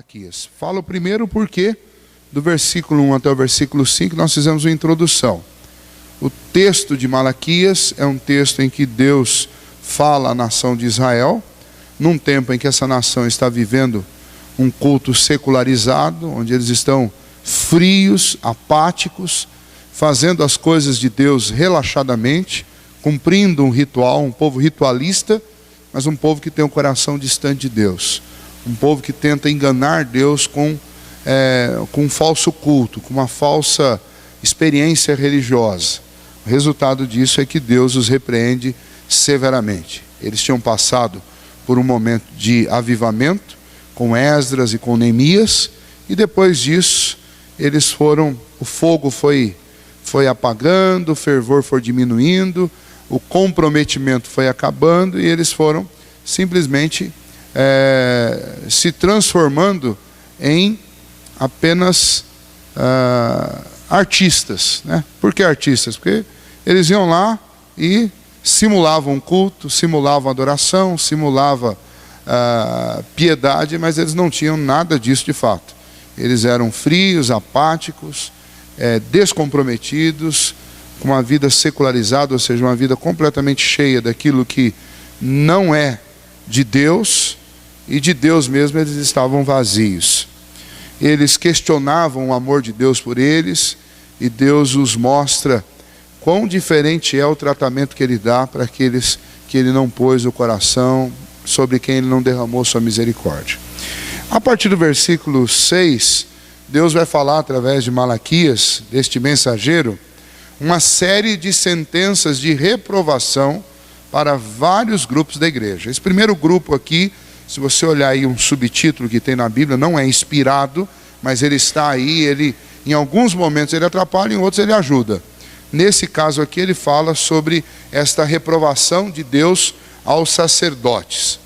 Malaquias. Falo primeiro porque do versículo 1 até o versículo 5 nós fizemos uma introdução. O texto de Malaquias é um texto em que Deus fala à nação de Israel, num tempo em que essa nação está vivendo um culto secularizado, onde eles estão frios, apáticos, fazendo as coisas de Deus relaxadamente, cumprindo um ritual, um povo ritualista, mas um povo que tem um coração distante de Deus. Um povo que tenta enganar Deus com um falso culto, com uma falsa experiência religiosa. O resultado disso é que Deus os repreende severamente. Eles tinham passado por um momento de avivamento, com Esdras e com Neemias, e depois disso, o fogo foi apagando, o fervor foi diminuindo, o comprometimento foi acabando, e eles foram simplesmente se transformando em apenas artistas, né? Por que artistas? Porque eles iam lá e simulavam culto, simulavam adoração, simulavam piedade, mas eles não tinham nada disso de fato. Eles eram frios, apáticos, descomprometidos, com uma vida secularizada, ou seja, uma vida completamente cheia daquilo que não é de Deus, e de Deus mesmo eles estavam vazios. Eles questionavam o amor de Deus por eles, e Deus os mostra quão diferente é o tratamento que Ele dá para aqueles que Ele não pôs o coração, sobre quem Ele não derramou sua misericórdia. A partir do versículo 6, Deus vai falar através de Malaquias, deste mensageiro, uma série de sentenças de reprovação para vários grupos da igreja. Esse primeiro grupo aqui, se você olhar aí um subtítulo que tem na Bíblia, não é inspirado, mas ele está aí, em alguns momentos ele atrapalha, em outros ele ajuda. Nesse caso aqui ele fala sobre esta reprovação de Deus aos sacerdotes.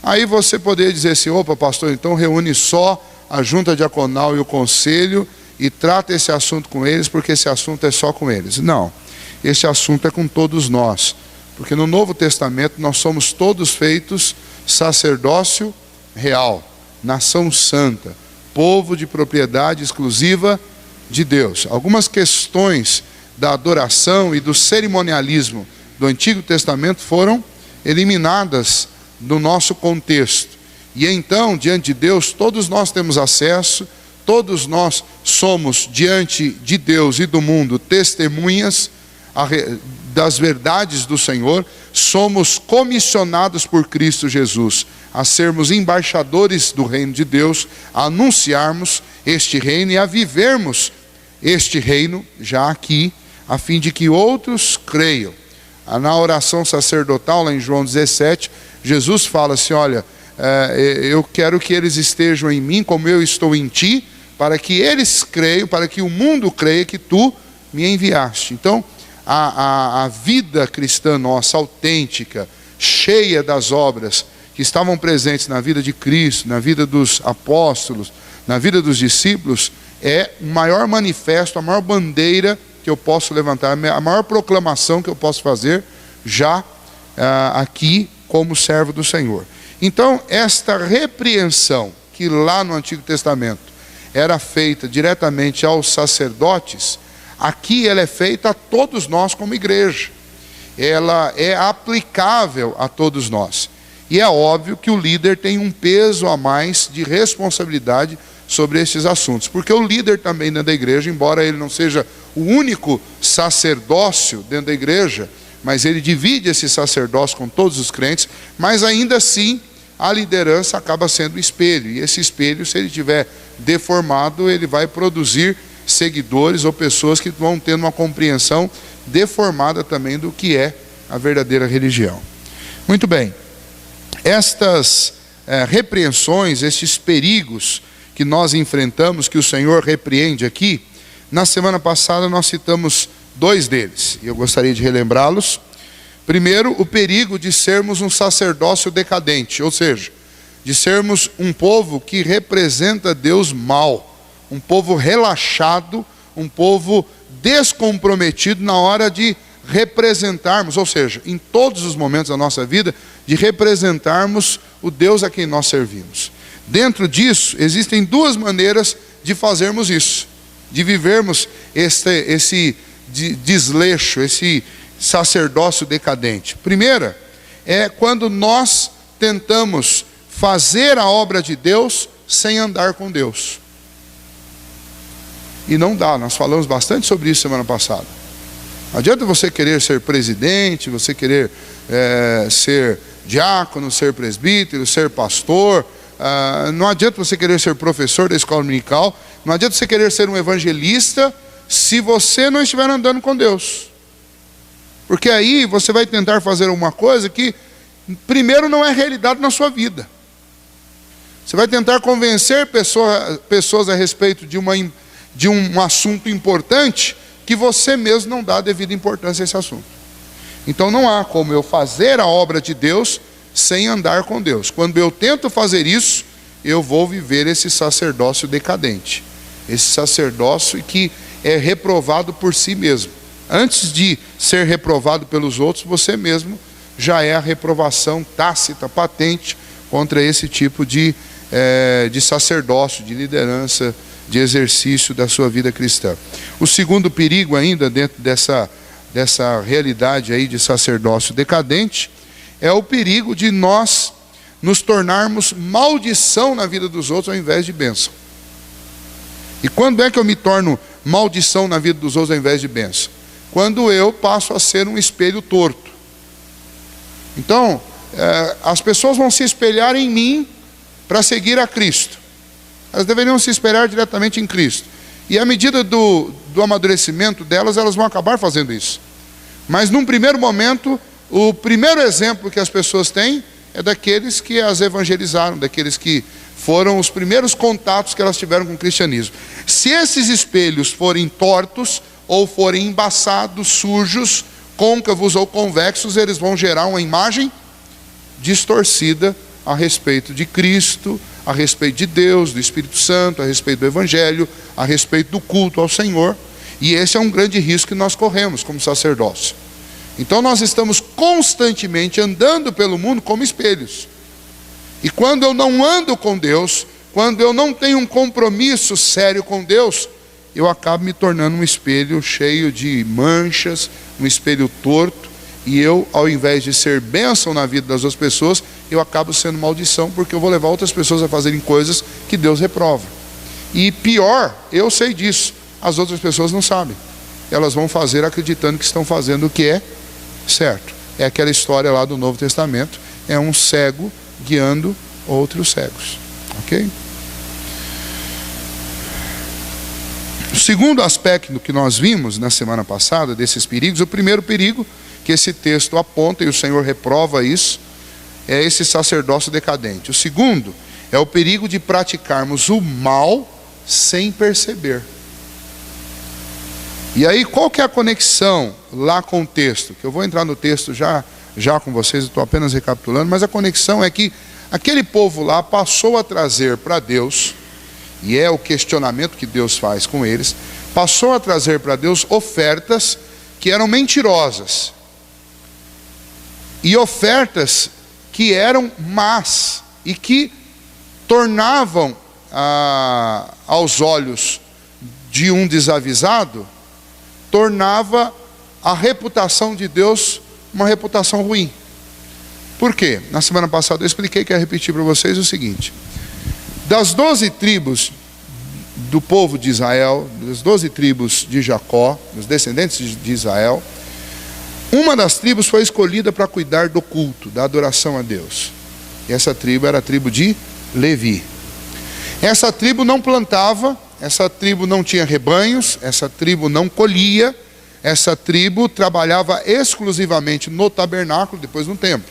Aí você poderia dizer assim: opa, pastor, então reúne só a junta diaconal e o conselho e trata esse assunto com eles, porque esse assunto é só com eles. Não, esse assunto é com todos nós, porque no Novo Testamento nós somos todos feitos sacerdócio real, nação santa, povo de propriedade exclusiva de Deus. Algumas questões da adoração e do cerimonialismo do Antigo Testamento foram eliminadas do nosso contexto. E então, diante de Deus, todos nós temos acesso, todos nós somos, diante de Deus e do mundo, testemunhas das verdades do Senhor. Somos comissionados por Cristo Jesus a sermos embaixadores do reino de Deus, a anunciarmos este reino e a vivermos este reino já aqui, a fim de que outros creiam. Na oração sacerdotal, lá em João 17, Jesus fala assim: olha, eu quero que eles estejam em mim como eu estou em ti, para que eles creiam, para que o mundo creia que tu me enviaste. Então, a vida cristã nossa, autêntica, cheia das obras que estavam presentes na vida de Cristo, na vida dos apóstolos, na vida dos discípulos, é o maior manifesto, a maior bandeira que eu posso levantar, a maior proclamação que eu posso fazer já aqui como servo do Senhor. Então, esta repreensão que lá no Antigo Testamento era feita diretamente aos sacerdotes, aqui ela é feita a todos nós como igreja. Ela é aplicável a todos nós. E é óbvio que o líder tem um peso a mais de responsabilidade sobre esses assuntos. Porque o líder também dentro da igreja, embora ele não seja o único sacerdócio dentro da igreja, mas ele divide esse sacerdócio com todos os crentes, mas ainda assim a liderança acaba sendo o espelho. E esse espelho, se ele estiver deformado, ele vai produzir seguidores ou pessoas que vão tendo uma compreensão deformada também do que é a verdadeira religião. Muito bem, estas repreensões, estes perigos que nós enfrentamos, que o Senhor repreende aqui, na semana passada nós citamos dois deles, e eu gostaria de relembrá-los. Primeiro, o perigo de sermos um sacerdócio decadente, ou seja, de sermos um povo que representa Deus mal, um povo relaxado, um povo descomprometido na hora de representarmos, ou seja, em todos os momentos da nossa vida, de representarmos o Deus a quem nós servimos. Dentro disso, existem duas maneiras de fazermos isso, de vivermos esse desleixo, esse sacerdócio decadente. Primeira é quando nós tentamos fazer a obra de Deus sem andar com Deus. E não dá, nós falamos bastante sobre isso semana passada. Não adianta você querer ser presidente, você querer ser diácono, ser presbítero, ser pastor. Não adianta você querer ser professor da escola dominical. Não adianta você querer ser um evangelista se você não estiver andando com Deus. Porque aí você vai tentar fazer alguma coisa que primeiro não é realidade na sua vida. Você vai tentar convencer pessoas a respeito de um assunto importante que você mesmo não dá a devida importância a esse assunto. Então não há como eu fazer a obra de Deus sem andar com Deus. Quando eu tento fazer isso, eu vou viver esse sacerdócio decadente. Esse sacerdócio que é reprovado por si mesmo. Antes de ser reprovado pelos outros, você mesmo já é a reprovação tácita, patente, contra esse tipo de sacerdócio, de liderança, de exercício da sua vida cristã. O segundo perigo ainda dentro dessa realidade aí de sacerdócio decadente é o perigo de nós nos tornarmos maldição na vida dos outros ao invés de bênção. E quando é que eu me torno maldição na vida dos outros ao invés de bênção? Quando eu passo a ser um espelho torto. Então, as pessoas vão se espelhar em mim para seguir a Cristo. Elas deveriam se espelhar diretamente em Cristo. E à medida do amadurecimento delas, elas vão acabar fazendo isso. Mas num primeiro momento, o primeiro exemplo que as pessoas têm é daqueles que as evangelizaram, daqueles que foram os primeiros contatos que elas tiveram com o cristianismo. Se esses espelhos forem tortos, ou forem embaçados, sujos, côncavos ou convexos, eles vão gerar uma imagem distorcida a respeito de Cristo, a respeito de Deus, do Espírito Santo, a respeito do Evangelho, a respeito do culto ao Senhor. E esse é um grande risco que nós corremos como sacerdócio. Então nós estamos constantemente andando pelo mundo como espelhos. E quando eu não ando com Deus, quando eu não tenho um compromisso sério com Deus, eu acabo me tornando um espelho cheio de manchas, um espelho torto, e eu, ao invés de ser bênção na vida das outras pessoas, eu acabo sendo maldição, porque eu vou levar outras pessoas a fazerem coisas que Deus reprova. E pior, eu sei disso, as outras pessoas não sabem. Elas vão fazer acreditando que estão fazendo o que é certo. É aquela história lá do Novo Testamento, é um cego guiando outros cegos. Ok? O segundo aspecto que nós vimos na semana passada, desses perigos, o primeiro perigo que esse texto aponta, e o Senhor reprova isso, é esse sacerdócio decadente. O segundo é o perigo de praticarmos o mal sem perceber. E aí, qual que é a conexão lá com o texto? Que eu vou entrar no texto já com vocês, eu estou apenas recapitulando, mas a conexão é que aquele povo lá passou a trazer para Deus, e é o questionamento que Deus faz com eles, passou a trazer para Deus ofertas que eram mentirosas, e ofertas que eram más, e que tornavam aos olhos de um desavisado, tornava a reputação de Deus uma reputação ruim. Por quê? Na semana passada eu expliquei, quero repetir para vocês o seguinte: das 12 tribos do povo de Israel, das 12 tribos de Jacó, dos descendentes de Israel, uma das tribos foi escolhida para cuidar do culto, da adoração a Deus. E essa tribo era a tribo de Levi. Essa tribo não plantava, essa tribo não tinha rebanhos, essa tribo não colhia, essa tribo trabalhava exclusivamente no tabernáculo, depois no templo.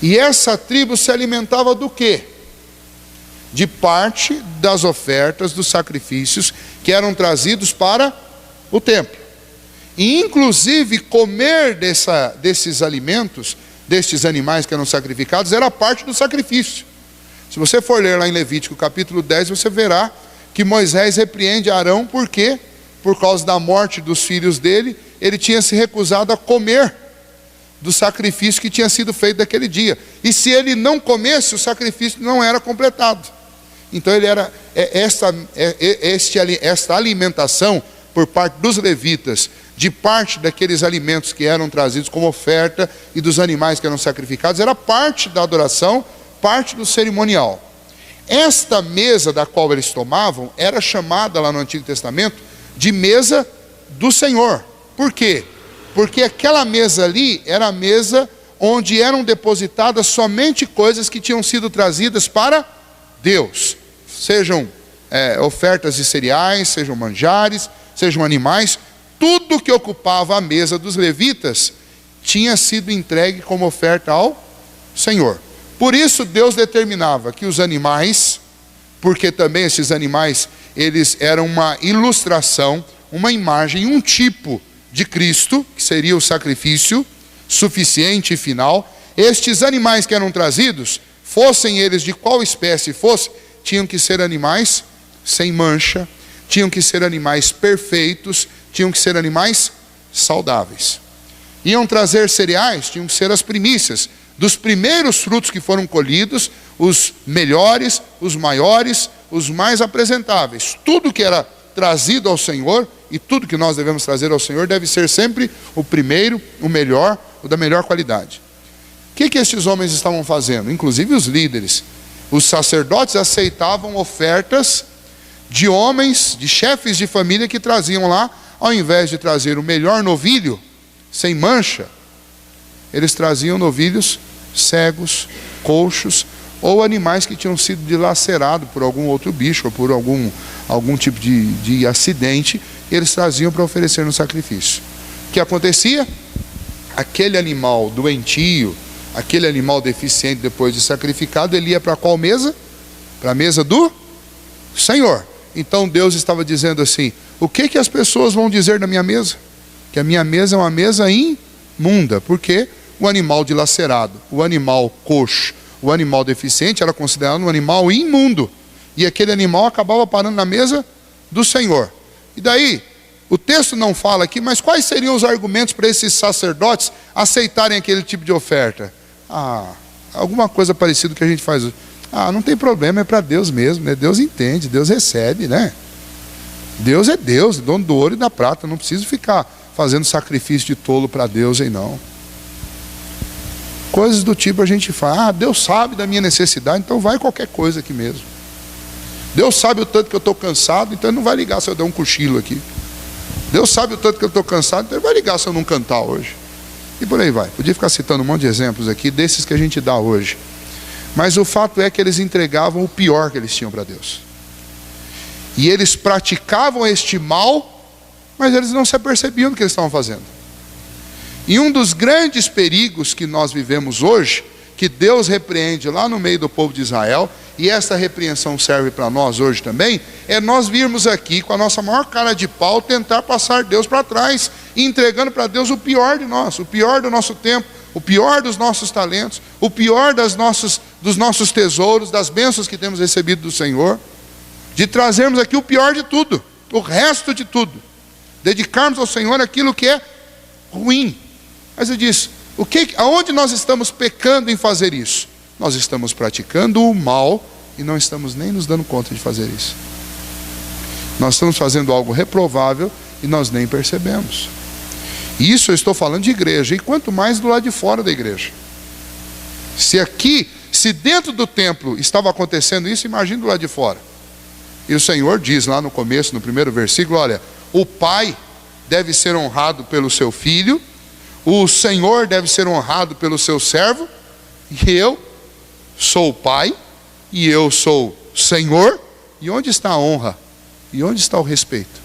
E essa tribo se alimentava do quê? De parte das ofertas, dos sacrifícios que eram trazidos para o templo. E inclusive comer desses alimentos, destes animais que eram sacrificados, era parte do sacrifício. Se você for ler lá em Levítico capítulo 10, você verá que Moisés repreende Arão, porque por causa da morte dos filhos dele, ele tinha se recusado a comer do sacrifício que tinha sido feito daquele dia. E se ele não comesse, o sacrifício não era completado. Então esta alimentação por parte dos levitas, de parte daqueles alimentos que eram trazidos como oferta e dos animais que eram sacrificados, era parte da adoração, parte do cerimonial. Esta mesa da qual eles tomavam era chamada lá no Antigo Testamento de mesa do Senhor. Por quê? Porque aquela mesa ali era a mesa onde eram depositadas somente coisas que tinham sido trazidas para Deus. Sejam ofertas de cereais, sejam manjares, sejam animais. Tudo que ocupava a mesa dos levitas tinha sido entregue como oferta ao Senhor. Por isso Deus determinava que os animais, porque também esses animais, eles eram uma ilustração, uma imagem, um tipo de Cristo, que seria o sacrifício suficiente e final. Estes animais que eram trazidos, fossem eles de qual espécie fosse, tinham que ser animais sem mancha, tinham que ser animais perfeitos, tinham que ser animais saudáveis. Iam trazer cereais, tinham que ser as primícias dos primeiros frutos que foram colhidos, os melhores, os maiores, os mais apresentáveis. Tudo que era trazido ao Senhor, e tudo que nós devemos trazer ao Senhor, deve ser sempre o primeiro, o melhor, o da melhor qualidade. O que estes homens estavam fazendo? Inclusive os líderes. Os sacerdotes aceitavam ofertas de homens, de chefes de família que traziam lá, ao invés de trazer o melhor novilho, sem mancha, eles traziam novilhos cegos, coxos, ou animais que tinham sido dilacerados por algum outro bicho, ou por algum tipo de acidente, eles traziam para oferecer no sacrifício. O que acontecia? Aquele animal doentio, aquele animal deficiente depois de sacrificado, ele ia para qual mesa? Para a mesa do Senhor. Então Deus estava dizendo assim: o que as pessoas vão dizer da minha mesa? Que a minha mesa é uma mesa imunda. Por quê? O animal dilacerado, o animal coxo, o animal deficiente era considerado um animal imundo. E aquele animal acabava parando na mesa do Senhor. E daí, o texto não fala aqui, mas quais seriam os argumentos para esses sacerdotes aceitarem aquele tipo de oferta? Alguma coisa parecida que a gente faz hoje. Não tem problema, é para Deus mesmo, né? Deus entende, Deus recebe, né? Deus é Deus, dono do ouro e da prata, não preciso ficar fazendo sacrifício de tolo para Deus aí não. Coisas do tipo a gente fala: Deus sabe da minha necessidade, então vai qualquer coisa aqui mesmo. Deus sabe o tanto que eu estou cansado, então ele não vai ligar se eu der um cochilo aqui. Deus sabe o tanto que eu estou cansado, então ele vai ligar se eu não cantar hoje. E por aí vai. Podia ficar citando um monte de exemplos aqui, desses que a gente dá hoje. Mas o fato é que eles entregavam o pior que eles tinham para Deus. E eles praticavam este mal, mas eles não se apercebiam do que eles estavam fazendo. E um dos grandes perigos que nós vivemos hoje, que Deus repreende lá no meio do povo de Israel, e essa repreensão serve para nós hoje também, é nós virmos aqui com a nossa maior cara de pau tentar passar Deus para trás, entregando para Deus o pior de nós, o pior do nosso tempo, o pior dos nossos talentos, o pior dos nossos tesouros, das bênçãos que temos recebido do Senhor, de trazermos aqui o pior de tudo, o resto de tudo, dedicarmos ao Senhor aquilo que é ruim. Mas ele diz: aonde nós estamos pecando em fazer isso? Nós estamos praticando o mal e não estamos nem nos dando conta de fazer isso. Nós estamos fazendo algo reprovável e nós nem percebemos. Isso eu estou falando de igreja, e quanto mais do lado de fora da igreja. Se dentro do templo estava acontecendo isso, imagine do lado de fora. E o Senhor diz lá no começo, no primeiro versículo: olha, o pai deve ser honrado pelo seu filho, o Senhor deve ser honrado pelo seu servo, e eu sou o pai, e eu sou Senhor. E onde está a honra? E onde está o respeito?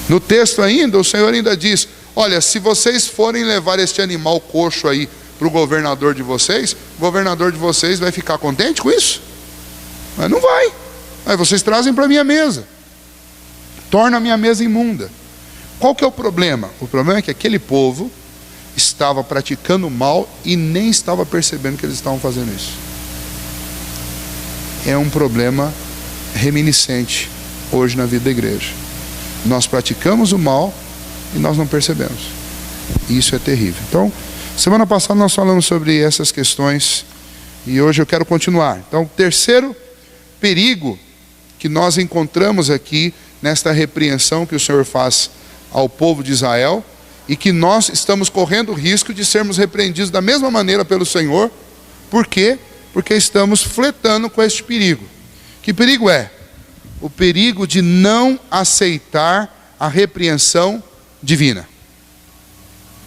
No texto ainda, o Senhor ainda diz: olha, se vocês forem levar este animal coxo aí para o governador de vocês, o governador de vocês vai ficar contente com isso? Mas não vai. Aí vocês trazem para a minha mesa, torna a minha mesa imunda. Qual que é o problema? O problema é que aquele povo estava praticando mal e nem estava percebendo que eles estavam fazendo isso. É um problema reminiscente hoje na vida da igreja. Nós praticamos o mal e nós não percebemos. E isso é terrível. Então, semana passada nós falamos sobre essas questões e hoje eu quero continuar. Então, o terceiro perigo que nós encontramos aqui nesta repreensão que o Senhor faz ao povo de Israel, e que nós estamos correndo o risco de sermos repreendidos da mesma maneira pelo Senhor. Por quê? Porque estamos flertando com este perigo. Que perigo é? O perigo de não aceitar a repreensão divina.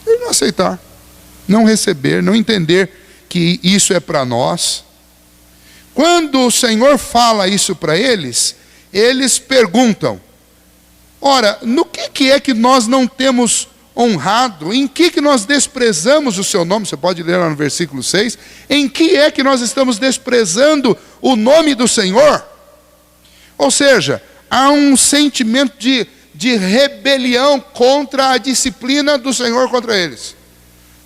E não aceitar, não receber, não entender que isso é para nós. Quando o Senhor fala isso para eles, eles perguntam: ora, no que é que nós não temos honrado? Em que nós desprezamos o seu nome? Você pode ler lá no versículo 6. Em que é que nós estamos desprezando o nome do Senhor? Ou seja, há um sentimento de rebelião contra a disciplina do Senhor contra eles.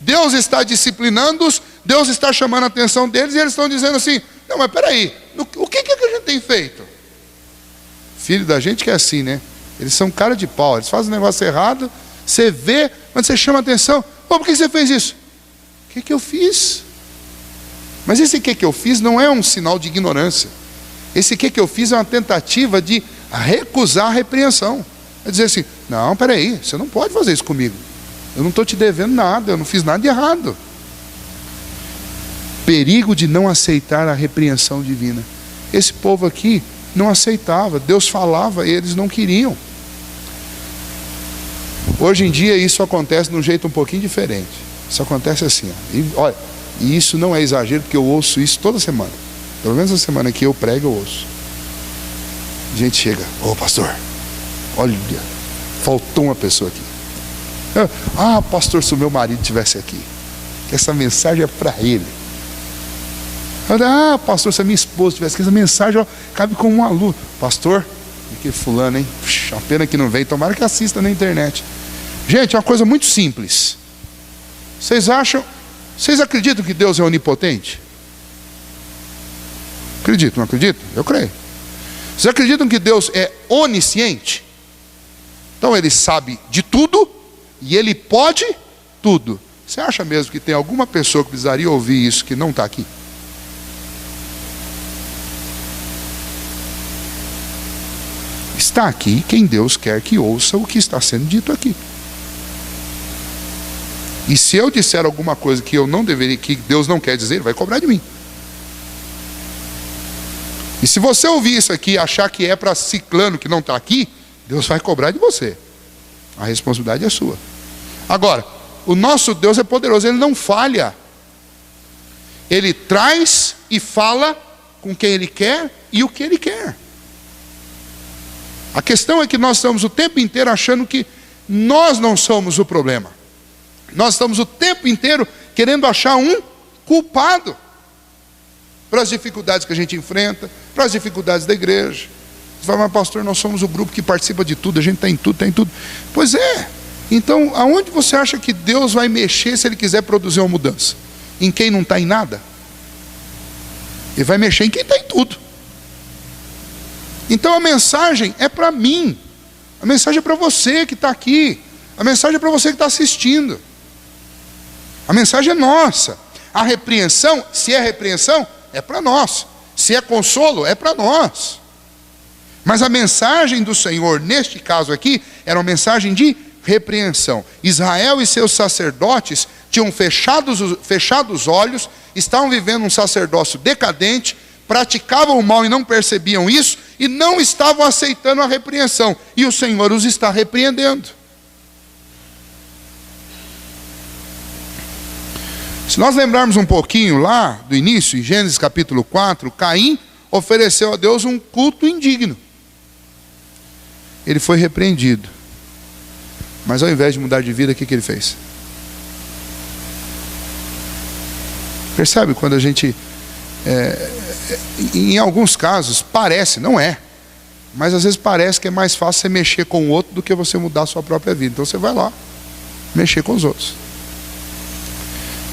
Deus está disciplinando-os, Deus está chamando a atenção deles, e eles estão dizendo assim: não, mas peraí, o que a gente tem feito? Filho da gente que é assim, né? Eles são cara de pau, eles fazem um negócio errado, você vê, mas você chama a atenção: por que você fez isso? O que eu fiz? Mas esse que eu fiz não é um sinal de ignorância. Esse que eu fiz é uma tentativa de recusar a repreensão. É dizer assim: não, peraí, você não pode fazer isso comigo. Eu não estou te devendo nada, eu não fiz nada de errado. Perigo de não aceitar a repreensão divina. Esse povo aqui não aceitava, Deus falava e eles não queriam. Hoje em dia isso acontece de um jeito um pouquinho diferente. Isso acontece assim, ó. E, olha, e isso não é exagero, porque eu ouço isso toda semana. Pelo menos a semana que eu prego, eu ouço. A gente chega: ô pastor, olha, faltou uma pessoa aqui. Ah, pastor, se o meu marido estivesse aqui, que essa mensagem é para ele. Ah, pastor, se a minha esposa estivesse aqui, essa mensagem, ó, cabe como uma luz. Pastor, que fulano, hein? Puxa, a pena que não veio, tomara que assista na internet. Gente, é uma coisa muito simples. Vocês acreditam que Deus é onipotente? Acreditam, não acreditam? Eu creio. Vocês acreditam que Deus é onisciente? Então ele sabe de tudo e ele pode tudo. Você acha mesmo que tem alguma pessoa que precisaria ouvir isso que não está aqui? Está aqui quem Deus quer que ouça o que está sendo dito aqui. E se eu disser alguma coisa que eu não deveria, que Deus não quer dizer, ele vai cobrar de mim. E se você ouvir isso aqui e achar que é para ciclano que não está aqui, Deus vai cobrar de você. A responsabilidade é sua. Agora, o nosso Deus é poderoso, ele não falha. Ele traz e fala com quem ele quer e o que ele quer. A questão é que nós estamos o tempo inteiro achando que nós não somos o problema. Nós estamos o tempo inteiro querendo achar um culpado para as dificuldades que a gente enfrenta, para as dificuldades da igreja. Você fala: mas pastor, nós somos o grupo que participa de tudo, a gente está em tudo, está em tudo. Pois é. Então, aonde você acha que Deus vai mexer se ele quiser produzir uma mudança? Em quem não está em nada? Ele vai mexer em quem está em tudo. Então a mensagem é para mim, a mensagem é para você que está aqui, a mensagem é para você que está assistindo, a mensagem é nossa. A repreensão, se é repreensão, é para nós, se é consolo, é para nós. Mas a mensagem do Senhor, neste caso aqui, era uma mensagem de repreensão. Israel e seus sacerdotes tinham fechado os olhos, estavam vivendo um sacerdócio decadente, praticavam o mal e não percebiam isso, e não estavam aceitando a repreensão, e o Senhor os está repreendendo. Se nós lembrarmos um pouquinho lá do início, em Gênesis capítulo 4, Caim ofereceu a Deus um culto indigno. Ele foi repreendido, mas ao invés de mudar de vida, o que ele fez? Percebe quando a gente... em alguns casos parece, não é, mas às vezes parece que é mais fácil você mexer com o outro do que você mudar a sua própria vida. Então você vai lá mexer com os outros.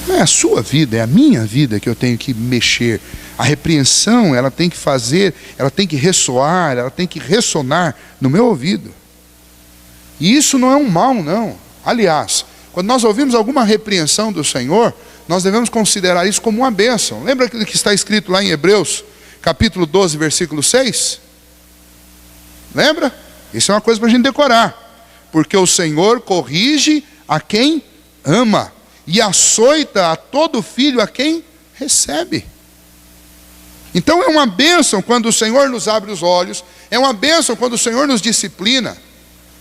Não é a sua vida, é a minha vida que eu tenho que mexer. A repreensão, ela tem que fazer, ela tem que ressoar, ela tem que ressonar no meu ouvido. E isso não é um mal, não. Aliás, quando nós ouvimos alguma repreensão do Senhor, nós devemos considerar isso como uma bênção. Lembra aquilo que está escrito lá em Hebreus, capítulo 12, versículo 6? Lembra? Isso é uma coisa para a gente decorar. Porque o Senhor corrige a quem ama e açoita a todo filho a quem recebe. Então é uma bênção quando o Senhor nos abre os olhos, é uma bênção quando o Senhor nos disciplina.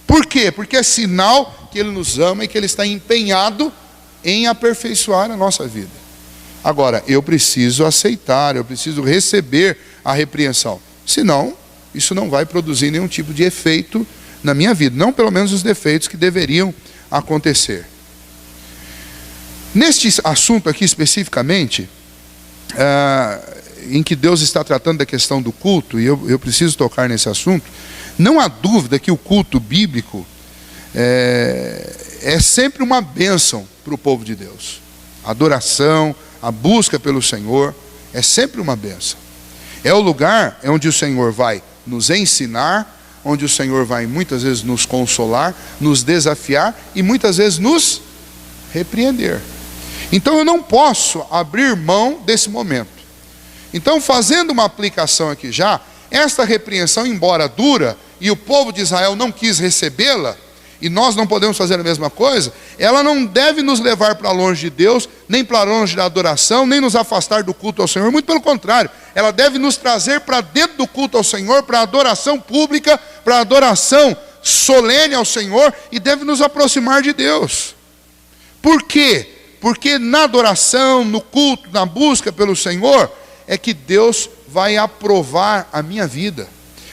Por quê? Porque é sinal que Ele nos ama e que Ele está empenhado em aperfeiçoar a nossa vida. Agora, eu preciso aceitar, eu preciso receber a repreensão. Senão, isso não vai produzir nenhum tipo de efeito na minha vida. Não pelo menos os defeitos que deveriam acontecer. Neste assunto aqui especificamente, em que Deus está tratando da questão do culto, e eu preciso tocar nesse assunto, não há dúvida que o culto bíblico é sempre uma bênção para o povo de Deus. A adoração, a busca pelo Senhor, é sempre uma bênção. É o lugar onde o Senhor vai nos ensinar, onde o Senhor vai muitas vezes nos consolar, nos desafiar e muitas vezes nos repreender. Então eu não posso abrir mão desse momento. Então, fazendo uma aplicação aqui já, esta repreensão, embora dura, e o povo de Israel não quis recebê-la, e nós não podemos fazer a mesma coisa, ela não deve nos levar para longe de Deus, nem para longe da adoração, nem nos afastar do culto ao Senhor, muito pelo contrário, ela deve nos trazer para dentro do culto ao Senhor, para a adoração pública, para a adoração solene ao Senhor, e deve nos aproximar de Deus. Por quê? Porque na adoração, no culto, na busca pelo Senhor, é que Deus vai aprovar a minha vida,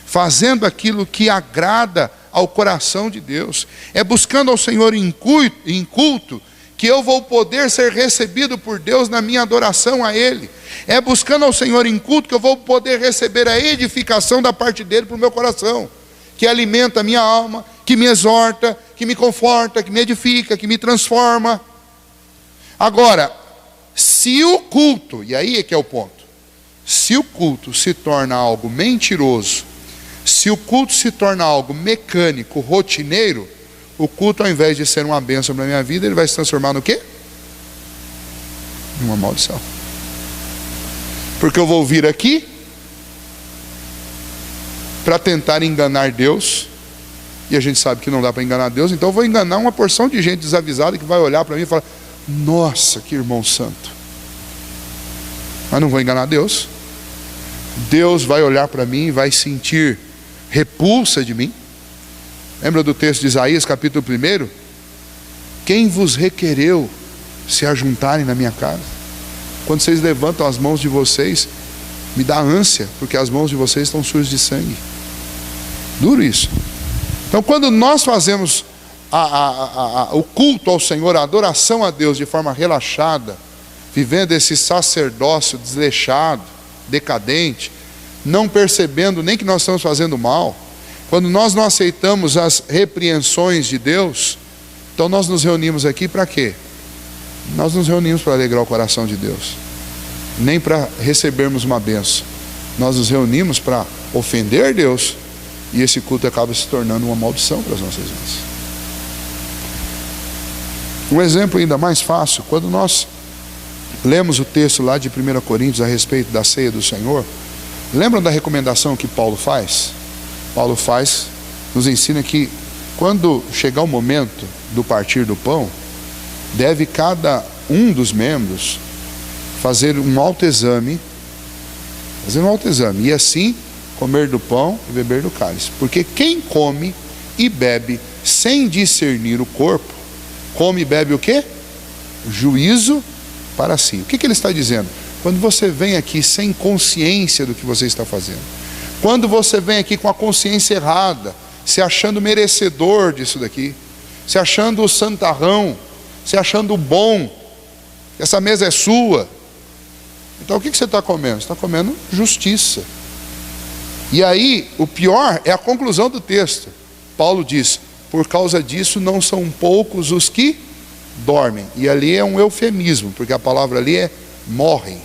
fazendo aquilo que agrada ao coração de Deus. É buscando ao Senhor em culto que eu vou poder ser recebido por Deus na minha adoração a Ele. É buscando ao Senhor em culto que eu vou poder receber a edificação da parte dEle para o meu coração, que alimenta a minha alma, que me exorta, que me conforta, que me edifica, que me transforma. Agora, se o culto, e aí é que é o ponto, se o culto se torna algo mentiroso, se o culto se torna algo mecânico, rotineiro, o culto, ao invés de ser uma bênção para a minha vida, ele vai se transformar no quê? Numa maldição. Porque eu vou vir aqui para tentar enganar Deus, e a gente sabe que não dá para enganar Deus, então eu vou enganar uma porção de gente desavisada que vai olhar para mim e falar: nossa, que irmão santo. Mas não vou enganar Deus. Deus vai olhar para mim e vai sentir repulsa de mim. Lembra do texto de Isaías, capítulo 1? Quem vos requereu se ajuntarem na minha casa? Quando vocês levantam as mãos de vocês, me dá ânsia, porque as mãos de vocês estão sujas de sangue. Duro isso. Então, quando nós fazemos o culto ao Senhor, a adoração a Deus de forma relaxada, vivendo esse sacerdócio desleixado, decadente, não percebendo nem que nós estamos fazendo mal, quando nós não aceitamos as repreensões de Deus, então nós nos reunimos aqui para quê? Nós nos reunimos para alegrar o coração de Deus, nem para recebermos uma bênção. Nós nos reunimos para ofender Deus, e esse culto acaba se tornando uma maldição para as nossas vidas. Um exemplo ainda mais fácil, quando nós lemos o texto lá de 1 Coríntios a respeito da ceia do Senhor, lembram da recomendação que Paulo faz? Paulo nos ensina que quando chegar o momento do partir do pão, deve cada um dos membros fazer um autoexame, e assim comer do pão e beber do cálice. Porque quem come e bebe sem discernir o corpo, come e bebe o quê? Juízo para si. O que ele está dizendo? Quando você vem aqui sem consciência do que você está fazendo, quando você vem aqui com a consciência errada, se achando merecedor disso daqui, se achando o santarrão, se achando bom, que essa mesa é sua, então o que você está comendo? Você está comendo justiça. E aí, o pior é a conclusão do texto. Paulo diz: por causa disso não são poucos os que dormem. E ali é um eufemismo, porque a palavra ali é morrem.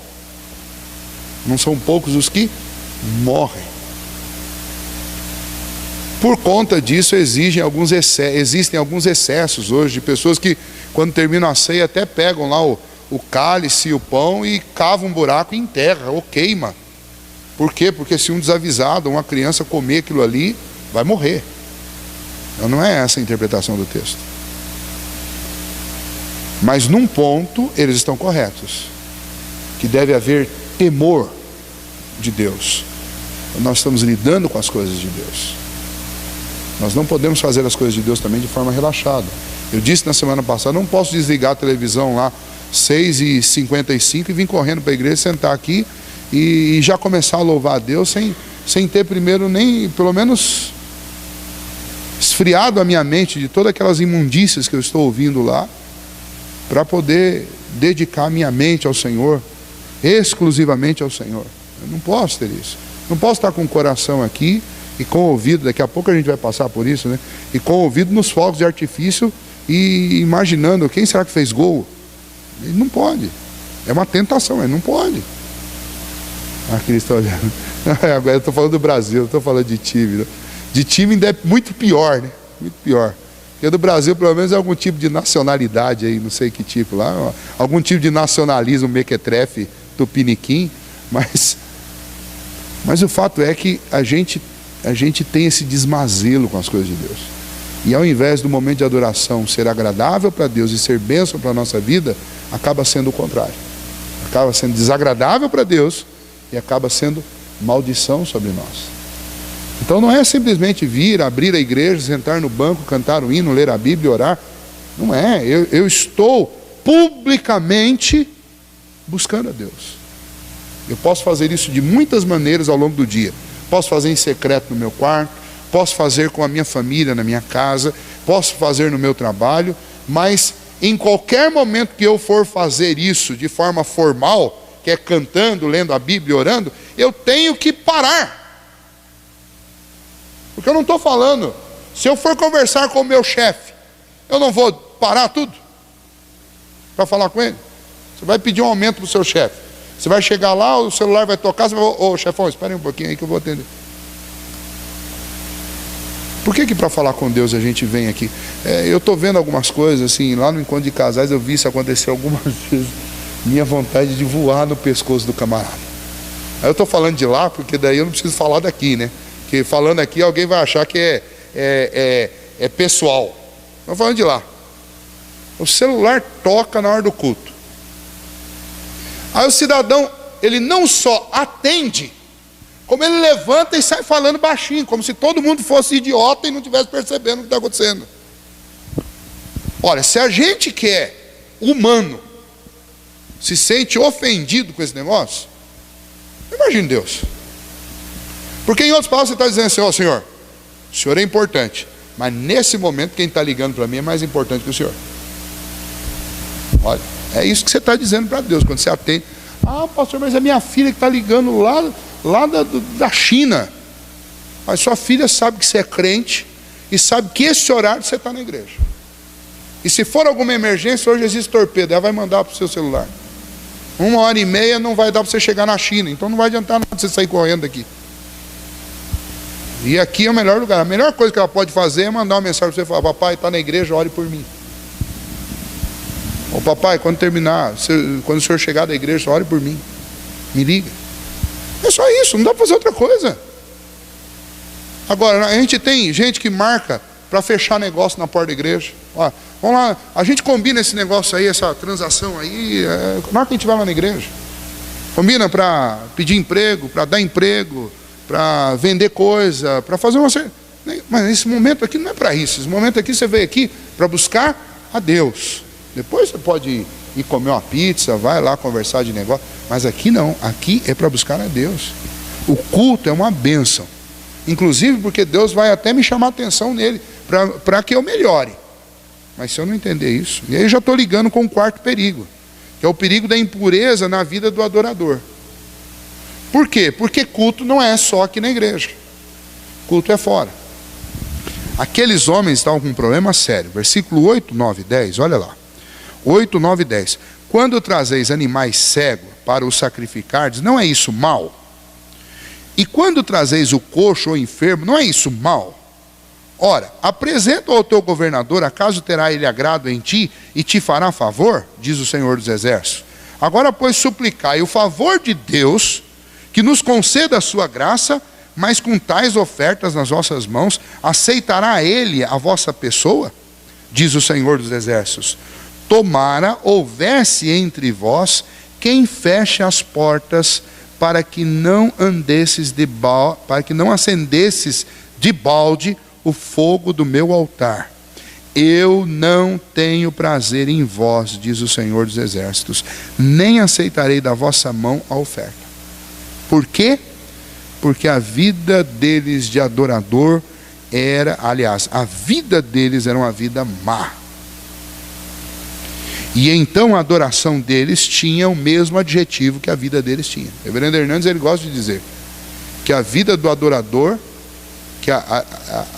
Não são poucos os que morrem. Por conta disso, existem alguns excessos hoje de pessoas que, quando terminam a ceia, até pegam lá o cálice e o pão e cavam um buraco e enterra ou queima. Por quê? Porque se um desavisado, uma criança comer aquilo ali, vai morrer. Então não é essa a interpretação do texto. Mas num ponto eles estão corretos, que deve haver temor de Deus. Nós estamos lidando com as coisas de Deus. Nós não podemos fazer as coisas de Deus também de forma relaxada. Eu disse na semana passada, não posso desligar a televisão lá 6h55 e vir correndo para a igreja, sentar aqui e já começar a louvar a Deus sem ter primeiro nem, pelo menos, esfriado a minha mente de todas aquelas imundícias que eu estou ouvindo lá, para poder dedicar a minha mente ao Senhor, exclusivamente ao Senhor. Eu não posso ter isso. Não posso estar com o coração aqui e com o ouvido, daqui a pouco a gente vai passar por isso, né? E com o ouvido nos fogos de artifício e imaginando quem será que fez gol. Ele não pode. É uma tentação, ele não pode. Ah, Cristo está olhando. Agora eu estou falando do Brasil, eu estou falando de time. Né? De time ainda é muito pior, né? Muito pior. Porque do Brasil, pelo menos, é algum tipo de nacionalidade aí, não sei que tipo lá, algum tipo de nacionalismo mequetrefe, tupiniquim, mas o fato é que a gente tem esse desmazelo com as coisas de Deus. E ao invés do momento de adoração ser agradável para Deus e ser bênção para a nossa vida, acaba sendo o contrário. Acaba sendo desagradável para Deus e acaba sendo maldição sobre nós. Então não é simplesmente vir, abrir a igreja, sentar no banco, cantar o hino, ler a Bíblia e orar. Não é, eu estou publicamente buscando a Deus. Eu posso fazer isso de muitas maneiras ao longo do dia. Posso fazer em secreto no meu quarto, posso fazer com a minha família na minha casa, posso fazer no meu trabalho, mas em qualquer momento que eu for fazer isso de forma formal, que é cantando, lendo a Bíblia, orando, eu tenho que parar. Porque eu não estou falando, se eu for conversar com o meu chefe, eu não vou parar tudo para falar com ele. Você vai pedir um aumento para o seu chefe. Você vai chegar lá, o celular vai tocar, você vai, ô chefão, espere um pouquinho aí que eu vou atender. Por que para falar com Deus a gente vem aqui? Eu estou vendo algumas coisas, assim, lá no encontro de casais eu vi isso acontecer algumas vezes. Minha vontade de voar no pescoço do camarada. Aí eu estou falando de lá, porque daí eu não preciso falar daqui, né? Porque falando aqui alguém vai achar que é pessoal. Estou falando de lá. O celular toca na hora do culto. Aí o cidadão, ele não só atende, como ele levanta e sai falando baixinho, como se todo mundo fosse idiota e não estivesse percebendo o que está acontecendo. Olha, se a gente que é humano se sente ofendido com esse negócio, imagine Deus. Porque em outras palavras você está dizendo assim, ó Senhor, o Senhor é importante, mas nesse momento quem está ligando para mim é mais importante que o Senhor. Olha, é isso que você está dizendo para Deus, quando você atende. Ah, pastor, mas é minha filha que está ligando lá da China. Mas sua filha sabe que você é crente e sabe que esse horário você está na igreja. E se for alguma emergência, hoje existe torpedo, ela vai mandar para o seu celular. 1h30 não vai dar para você chegar na China, então não vai adiantar nada você sair correndo daqui. E aqui é o melhor lugar. A melhor coisa que ela pode fazer é mandar uma mensagem para você e falar, papai, está na igreja, ore por mim. Ô papai, quando terminar, quando o senhor chegar da igreja, ore por mim. Me liga. É só isso, não dá para fazer outra coisa. Agora, a gente tem gente que marca para fechar negócio na porta da igreja. Ó, vamos lá, a gente combina esse negócio aí, essa transação aí, na hora que a gente vai lá na igreja. Combina para pedir emprego, para dar emprego, para vender coisa, para fazer uma... Mas esse momento aqui não é para isso. Esse momento aqui você veio aqui para buscar a Deus. Depois você pode ir comer uma pizza, vai lá conversar de negócio. Mas aqui não, aqui é para buscar a Deus. O culto é uma bênção. Inclusive porque Deus vai até me chamar a atenção nele, para que eu melhore. Mas se eu não entender isso, e aí eu já estou ligando com o quarto perigo, que é o perigo da impureza na vida do adorador. Por quê? Porque culto não é só aqui na igreja. Culto é fora. Aqueles homens estavam com um problema sério. Versículo 8, 9, 10, olha lá. 8, 9 e 10. Quando trazeis animais cegos para os sacrificardes, não é isso mal? E quando trazeis o coxo ou enfermo, não é isso mal? Ora, apresenta ao teu governador, acaso terá ele agrado em ti e te fará favor? Diz o Senhor dos Exércitos. Agora, pois, suplicai o favor de Deus, que nos conceda a sua graça, mas com tais ofertas nas vossas mãos, aceitará ele a vossa pessoa? Diz o Senhor dos Exércitos. Tomara houvesse entre vós quem feche as portas, para que não acendesses de balde o fogo do meu altar. Eu não tenho prazer em vós, diz o Senhor dos Exércitos, nem aceitarei da vossa mão a oferta. Por quê? Porque a vida deles de adorador a vida deles era uma vida má. E então a adoração deles tinha o mesmo adjetivo que a vida deles tinha. O reverendo Hernandes, ele gosta de dizer que a vida do adorador, que a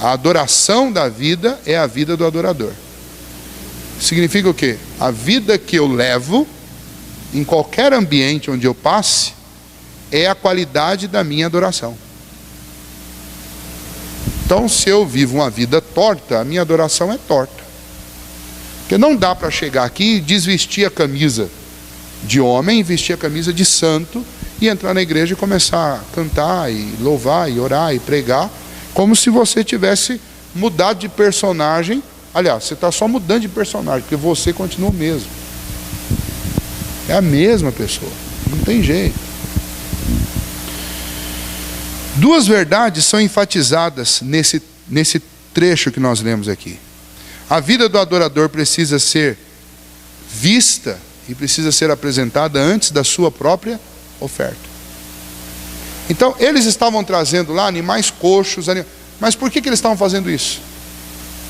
adoração da vida é a vida do adorador. Significa o quê? A vida que eu levo, em qualquer ambiente onde eu passe, é a qualidade da minha adoração. Então, se eu vivo uma vida torta, a minha adoração é torta. Porque não dá para chegar aqui e desvestir a camisa de homem, vestir a camisa de santo, e entrar na igreja e começar a cantar, e louvar, e orar, e pregar, como se você tivesse mudado de personagem. Aliás, você está só mudando de personagem, porque você continua o mesmo. É a mesma pessoa, não tem jeito. Duas verdades são enfatizadas nesse trecho que nós lemos aqui. A vida do adorador precisa ser vista e precisa ser apresentada antes da sua própria oferta. Então, eles estavam trazendo lá animais coxos, mas por que eles estavam fazendo isso?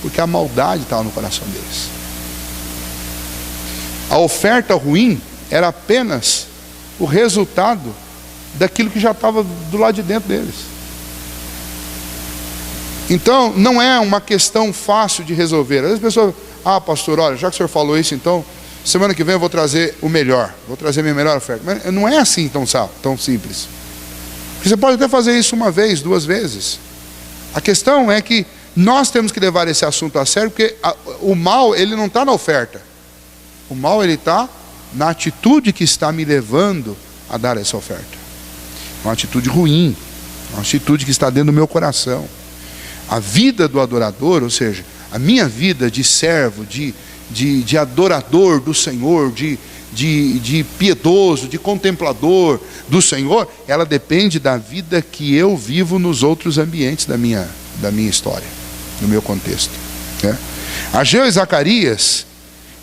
Porque a maldade estava no coração deles. A oferta ruim era apenas o resultado daquilo que já estava do lado de dentro deles. Então, não é uma questão fácil de resolver. Às vezes as pessoas, pastor, olha, já que o senhor falou isso, então, semana que vem eu vou trazer o melhor, vou trazer a minha melhor oferta. Mas não é assim tão simples. Porque você pode até fazer isso uma vez, duas vezes. A questão é que nós temos que levar esse assunto a sério, porque o mal, ele não está na oferta. O mal, ele está na atitude que está me levando a dar essa oferta. Uma atitude ruim, uma atitude que está dentro do meu coração. A vida do adorador, ou seja, a minha vida de servo, de adorador do Senhor, de piedoso, de contemplador do Senhor, ela depende da vida que eu vivo nos outros ambientes da minha história, no meu contexto, né? Ageu e Zacarias,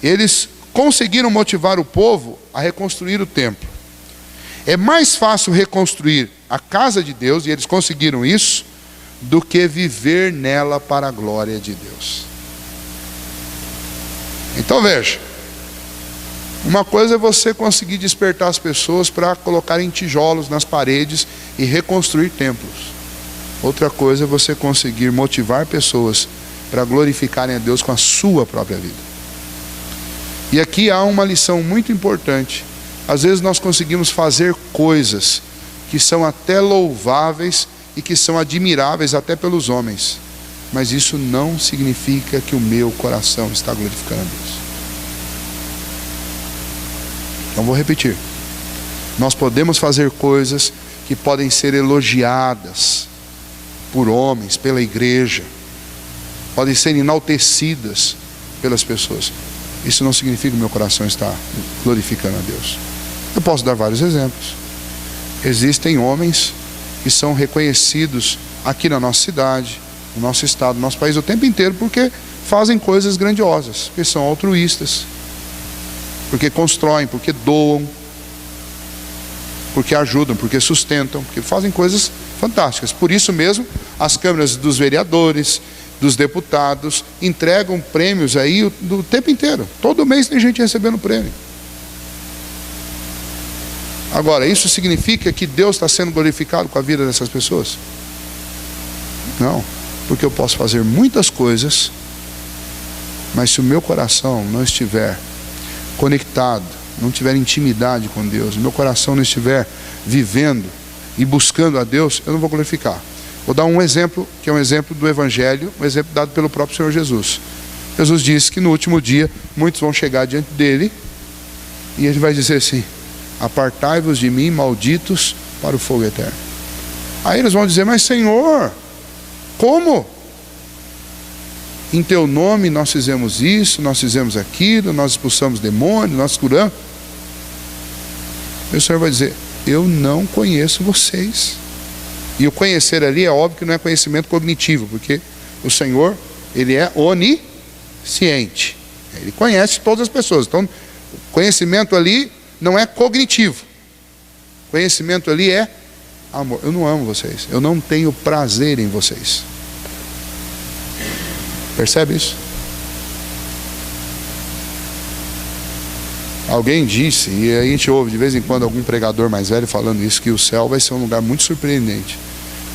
eles conseguiram motivar o povo a reconstruir o templo. É mais fácil reconstruir a casa de Deus, e eles conseguiram isso, do que viver nela para a glória de Deus. Então veja, uma coisa é você conseguir despertar as pessoas para colocarem tijolos nas paredes e reconstruir templos. Outra coisa é você conseguir motivar pessoas para glorificarem a Deus com a sua própria vida. E aqui há uma lição muito importante. Às vezes nós conseguimos fazer coisas que são até louváveis e que são admiráveis até pelos homens, mas isso não significa que o meu coração está glorificando a Deus. Então vou repetir. Nós podemos fazer coisas que podem ser elogiadas por homens, pela igreja, podem ser enaltecidas pelas pessoas. Isso não significa que o meu coração está glorificando a Deus. Eu posso dar vários exemplos. Existem homens que são reconhecidos aqui na nossa cidade, no nosso estado, no nosso país, o tempo inteiro, porque fazem coisas grandiosas, porque são altruístas, porque constroem, porque doam, porque ajudam, porque sustentam, porque fazem coisas fantásticas. Por isso mesmo, as câmaras dos vereadores, dos deputados, entregam prêmios aí do tempo inteiro. Todo mês tem gente recebendo prêmio. Agora, isso significa que Deus está sendo glorificado com a vida dessas pessoas? Não, porque eu posso fazer muitas coisas, mas se o meu coração não estiver conectado, não tiver intimidade com Deus, meu coração não estiver vivendo e buscando a Deus, eu não vou glorificar. Vou dar um exemplo, que é um exemplo do Evangelho, um exemplo dado pelo próprio Senhor Jesus. Jesus disse que no último dia, muitos vão chegar diante dele, e ele vai dizer assim: apartai-vos de mim, malditos, para o fogo eterno. Aí eles vão dizer: mas Senhor, como? Em teu nome nós fizemos isso, nós fizemos aquilo, nós expulsamos demônios, nós curamos. E o Senhor vai dizer: eu não conheço vocês. E o conhecer ali é óbvio que não é conhecimento cognitivo, porque o Senhor, Ele é onisciente. Ele conhece todas as pessoas. Então, o conhecimento ali não é cognitivo. O conhecimento ali é amor. Eu não amo vocês. Eu não tenho prazer em vocês. Percebe isso? Alguém disse, e a gente ouve de vez em quando algum pregador mais velho falando isso, que o céu vai ser um lugar muito surpreendente.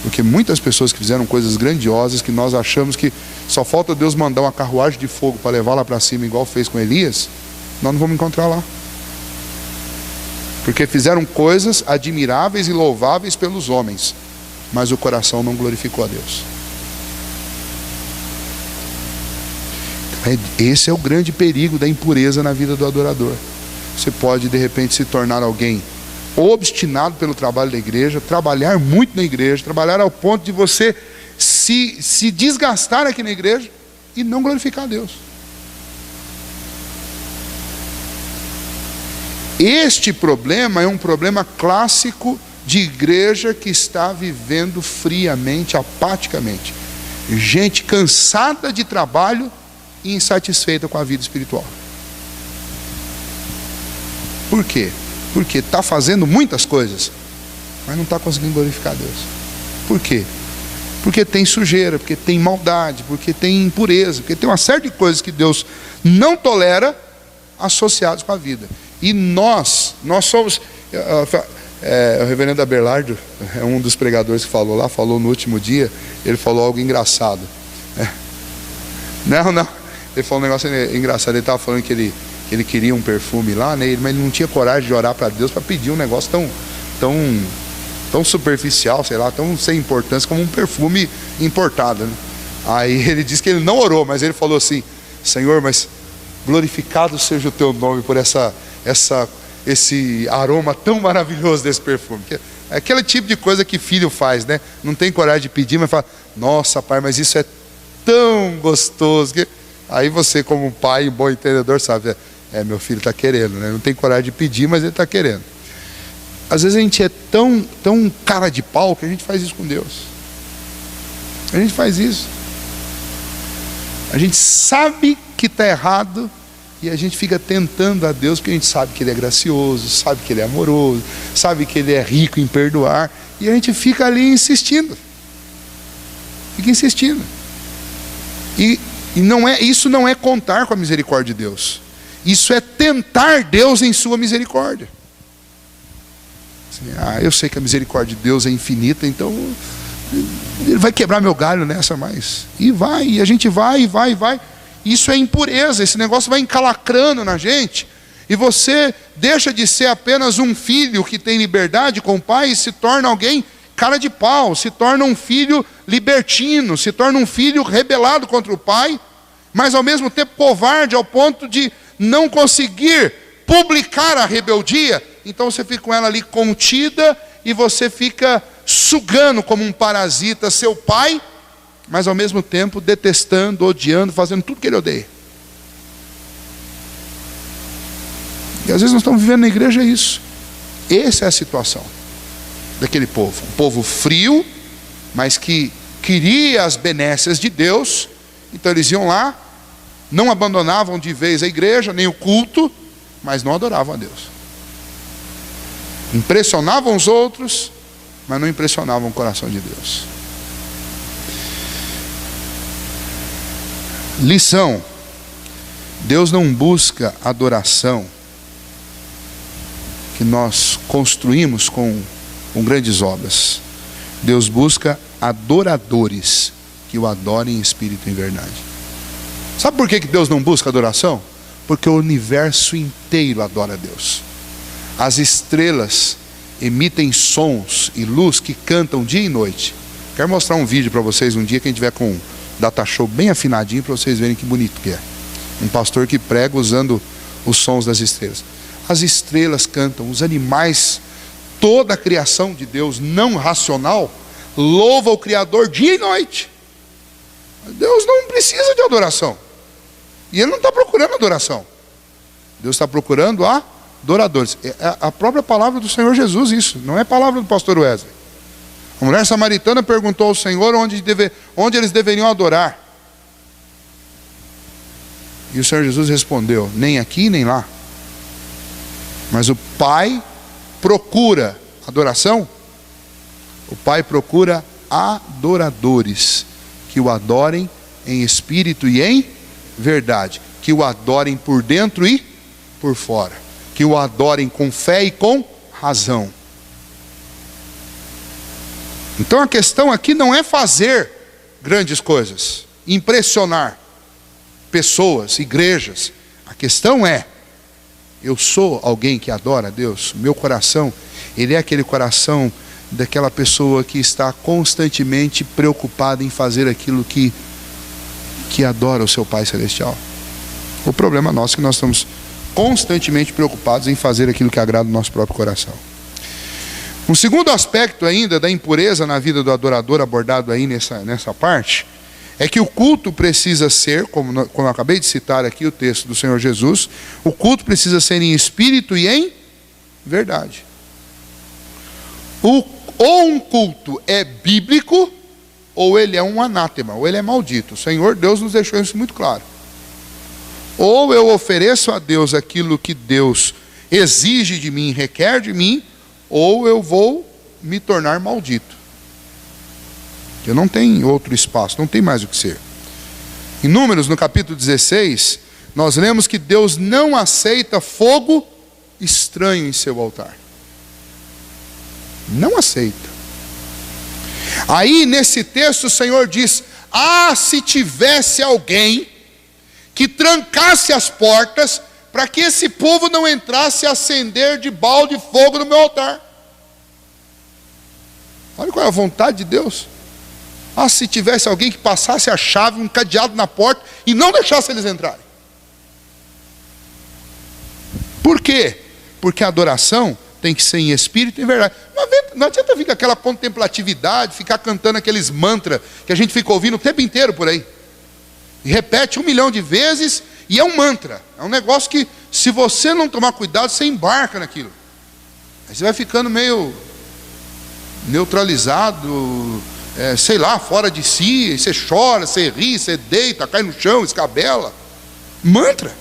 Porque muitas pessoas que fizeram coisas grandiosas, que nós achamos que só falta Deus mandar uma carruagem de fogo para levar lá para cima, igual fez com Elias, nós não vamos encontrar lá. Porque fizeram coisas admiráveis e louváveis pelos homens, mas o coração não glorificou a Deus. Esse é o grande perigo da impureza na vida do adorador. Você pode de repente se tornar alguém obstinado pelo trabalho da igreja, trabalhar muito na igreja, trabalhar ao ponto de você se desgastar aqui na igreja e não glorificar a Deus. Este problema é um problema clássico de igreja que está vivendo friamente, apaticamente. Gente cansada de trabalho e insatisfeita com a vida espiritual. Por quê? Porque está fazendo muitas coisas, mas não está conseguindo glorificar a Deus. Por quê? Porque tem sujeira, porque tem maldade, porque tem impureza, porque tem uma série de coisas que Deus não tolera associados com a vida. E nós somos... o reverendo Abelardo é um dos pregadores que falou lá, falou no último dia, ele falou algo engraçado. Não, ele falou um negócio engraçado. Ele estava falando que ele queria um perfume lá, né? Mas ele não tinha coragem de orar para Deus para pedir um negócio tão superficial, sei lá, tão sem importância como um perfume importado, né? Aí ele disse que ele não orou, mas ele falou assim: Senhor, mas glorificado seja o teu nome por esse aroma tão maravilhoso desse perfume. É aquele tipo de coisa que filho faz, né? Não tem coragem de pedir, mas fala: nossa, pai, mas isso é tão gostoso. Aí você, como um pai, um bom entendedor, sabe: meu filho está querendo, né? Não tem coragem de pedir, mas ele está querendo. Às vezes a gente é tão cara de pau que a gente faz isso com Deus. A gente faz isso. A gente sabe que está errado e a gente fica tentando a Deus, porque a gente sabe que Ele é gracioso, sabe que Ele é amoroso, sabe que Ele é rico em perdoar, e a gente fica ali insistindo. Fica insistindo. E isso não é contar com a misericórdia de Deus. Isso é tentar Deus em sua misericórdia. Assim, eu sei que a misericórdia de Deus é infinita, então Ele vai quebrar meu galho nessa mais. E a gente vai. Isso é impureza, esse negócio vai encalacrando na gente. E você deixa de ser apenas um filho que tem liberdade com o pai e se torna alguém cara de pau, se torna um filho libertino, se torna um filho rebelado contra o pai, mas ao mesmo tempo covarde ao ponto de não conseguir publicar a rebeldia. Então você fica com ela ali contida e você fica sugando como um parasita seu pai, mas ao mesmo tempo detestando, odiando, fazendo tudo que ele odeia. E às vezes nós estamos vivendo na igreja isso. Essa é a situação daquele povo. Um povo frio, mas que queria as benécias de Deus. Então eles iam lá, não abandonavam de vez a igreja, nem o culto, mas não adoravam a Deus. Impressionavam os outros, mas não impressionavam o coração de Deus. Lição: Deus não busca adoração que nós construímos com grandes obras. Deus busca adoradores que o adorem em espírito e em verdade. Sabe por que Deus não busca adoração? Porque o universo inteiro adora a Deus. As estrelas emitem sons e luz que cantam dia e noite, Quero mostrar um vídeo para vocês um dia, quem tiver com data show bem afinadinho, para vocês verem que bonito que é. Um pastor que prega usando os sons das estrelas. As estrelas cantam, os animais, toda a criação de Deus não racional louva o Criador dia e noite. Deus não precisa de adoração. E Ele não está procurando adoração. Deus está procurando adoradores. É a própria palavra do Senhor Jesus isso, não é palavra do pastor Wesley. A mulher samaritana perguntou ao Senhor onde eles deveriam adorar. E o Senhor Jesus respondeu: nem aqui nem lá. Mas o Pai procura adoração. O Pai procura adoradores que o adorem em espírito e em verdade, que o adorem por dentro e por fora, que o adorem com fé e com razão. Então a questão aqui não é fazer grandes coisas, impressionar pessoas, igrejas. A questão é: eu sou alguém que adora a Deus? Meu coração, ele é aquele coração daquela pessoa que está constantemente preocupada em fazer aquilo que adora o seu Pai Celestial? O problema nosso é que nós estamos constantemente preocupados em fazer aquilo que agrada o nosso próprio coração. Um segundo aspecto ainda da impureza na vida do adorador, abordado aí nessa parte, é que o culto precisa ser, como eu acabei de citar aqui o texto do Senhor Jesus, o culto precisa ser em espírito e em verdade. Ou um culto é bíblico, ou ele é um anátema, ou ele é maldito. O Senhor Deus nos deixou isso muito claro. Ou eu ofereço a Deus aquilo que Deus exige de mim, requer de mim, ou eu vou me tornar maldito. Eu não tenho outro espaço, não tem mais o que ser. Em Números, no capítulo 16, nós lemos que Deus não aceita fogo estranho em seu altar. Não aceita. Aí nesse texto o Senhor diz: se tivesse alguém que trancasse as portas para que esse povo não entrasse a acender de balde de fogo no meu altar. Olha qual é a vontade de Deus. Se tivesse alguém que passasse a chave, um cadeado na porta e não deixasse eles entrarem. Por quê? Porque a adoração tem que ser em espírito e em verdade. Não adianta vir com aquela contemplatividade, ficar cantando aqueles mantras que a gente fica ouvindo o tempo inteiro por aí. E repete 1 milhão de vezes, e é um mantra. É um negócio que, se você não tomar cuidado, você embarca naquilo. Aí você vai ficando meio neutralizado, sei lá, fora de si. Você chora, você ri, você deita, cai no chão, escabela. Mantra.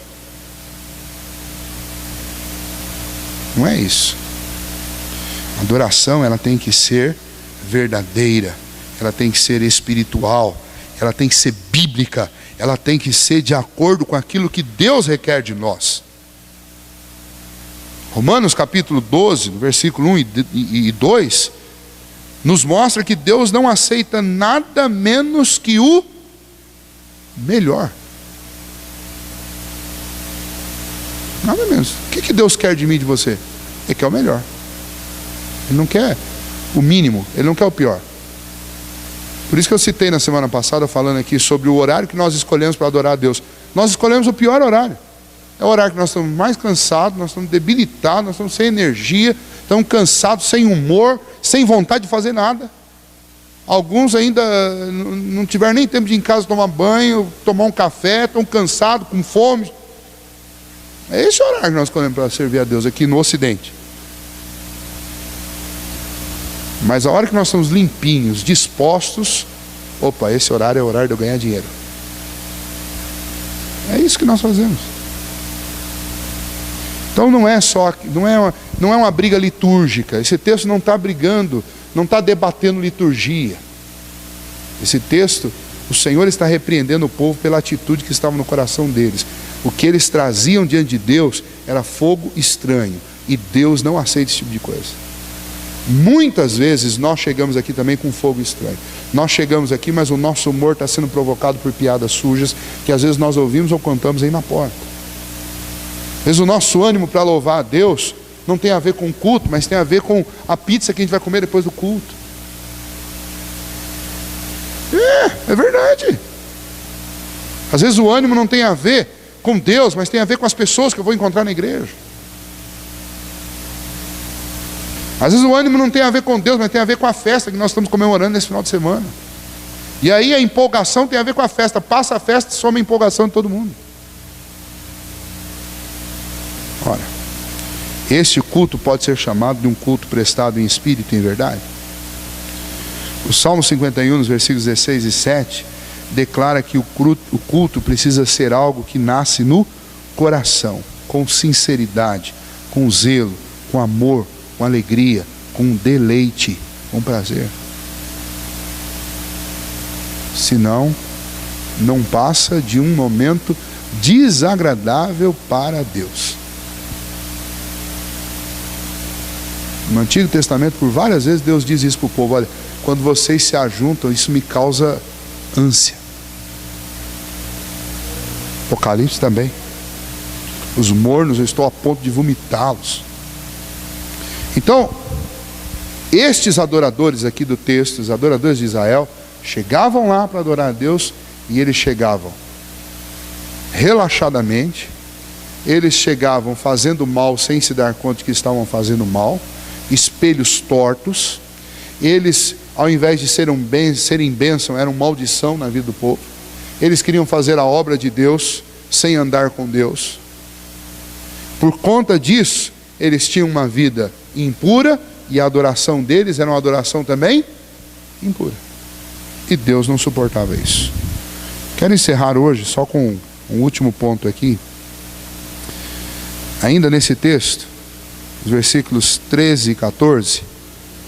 Não é isso. A adoração, ela tem que ser verdadeira, ela tem que ser espiritual, ela tem que ser bíblica, ela tem que ser de acordo com aquilo que Deus requer de nós. Romanos capítulo 12, versículo 1 e 2, nos mostra que Deus não aceita nada menos que o melhor. Nada menos. O que Deus quer de mim e de você? Ele quer o melhor. Ele não quer o mínimo, ele não quer o pior. Por isso que eu citei na semana passada, falando aqui sobre o horário que nós escolhemos para adorar a Deus. Nós escolhemos o pior horário. É o horário que nós estamos mais cansados, nós estamos debilitados, nós estamos sem energia, estamos cansados, sem humor, sem vontade de fazer nada. Alguns ainda não tiveram nem tempo de ir em casa tomar banho, tomar um café, estão cansados, com fome. É esse horário que nós escolhemos para servir a Deus aqui no Ocidente. Mas a hora que nós estamos limpinhos, dispostos, esse horário é o horário de eu ganhar dinheiro. É isso que nós fazemos. Então não é uma briga litúrgica. Esse texto não está brigando, não está debatendo liturgia. Esse texto, o Senhor está repreendendo o povo pela atitude que estava no coração deles. O que eles traziam diante de Deus era fogo estranho, e Deus não aceita esse tipo de coisa. Muitas vezes nós chegamos aqui também com fogo estranho. Nós chegamos aqui, mas o nosso humor está sendo provocado por piadas sujas, que às vezes nós ouvimos ou cantamos aí na porta. Às vezes o nosso ânimo para louvar a Deus não tem a ver com o culto, mas tem a ver com a pizza que a gente vai comer depois do culto. Às vezes o ânimo não tem a ver com Deus, mas tem a ver com as pessoas que eu vou encontrar na igreja. Às vezes o ânimo não tem a ver com Deus, mas tem a ver com a festa que nós estamos comemorando nesse final de semana. E aí a empolgação tem a ver com a festa. Passa a festa e soma a empolgação de todo mundo. Ora, este culto pode ser chamado de um culto prestado em espírito e em verdade. O Salmo 51, nos versículos 16 e 7, declara que o culto precisa ser algo que nasce no coração, com sinceridade, com zelo, com amor, com alegria, com deleite, com prazer. Senão, não passa de um momento desagradável para Deus. No Antigo Testamento, por várias vezes, Deus diz isso para o povo: olha, quando vocês se ajuntam, isso me causa ânsia. Apocalipse também. Os mornos, eu estou a ponto de vomitá-los. Então, estes adoradores aqui do texto, os adoradores de Israel, chegavam lá para adorar a Deus, e eles chegavam relaxadamente, eles chegavam fazendo mal sem se dar conta de que estavam fazendo mal, espelhos tortos. Eles, ao invés de serem bênção, eram maldição na vida do povo. Eles queriam fazer a obra de Deus sem andar com Deus. Por conta disso, eles tinham uma vida impura, e a adoração deles era uma adoração também impura. E Deus não suportava isso. Quero encerrar hoje só com um último ponto aqui. Ainda nesse texto, os versículos 13 e 14,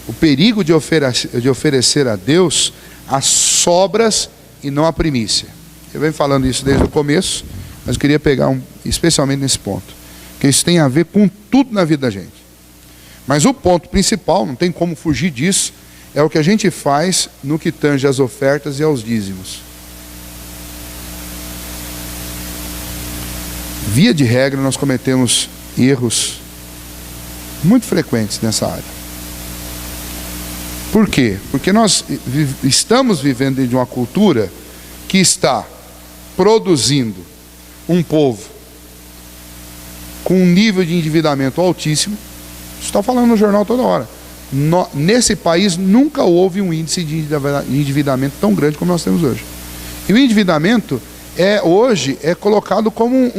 o perigo de oferecer a Deus as sobras e não a primícia. Eu venho falando isso desde o começo, mas eu queria pegar especialmente nesse ponto, porque isso tem a ver com tudo na vida da gente. Mas o ponto principal, não tem como fugir disso, é o que a gente faz no que tange às ofertas e aos dízimos. Via de regra, nós cometemos erros muito frequentes nessa área. Por quê? Porque nós estamos vivendo de uma cultura que está produzindo um povo com um nível de endividamento altíssimo. Está falando no jornal toda hora. Nesse país nunca houve um índice de endividamento tão grande como nós temos hoje. E o endividamento hoje é colocado como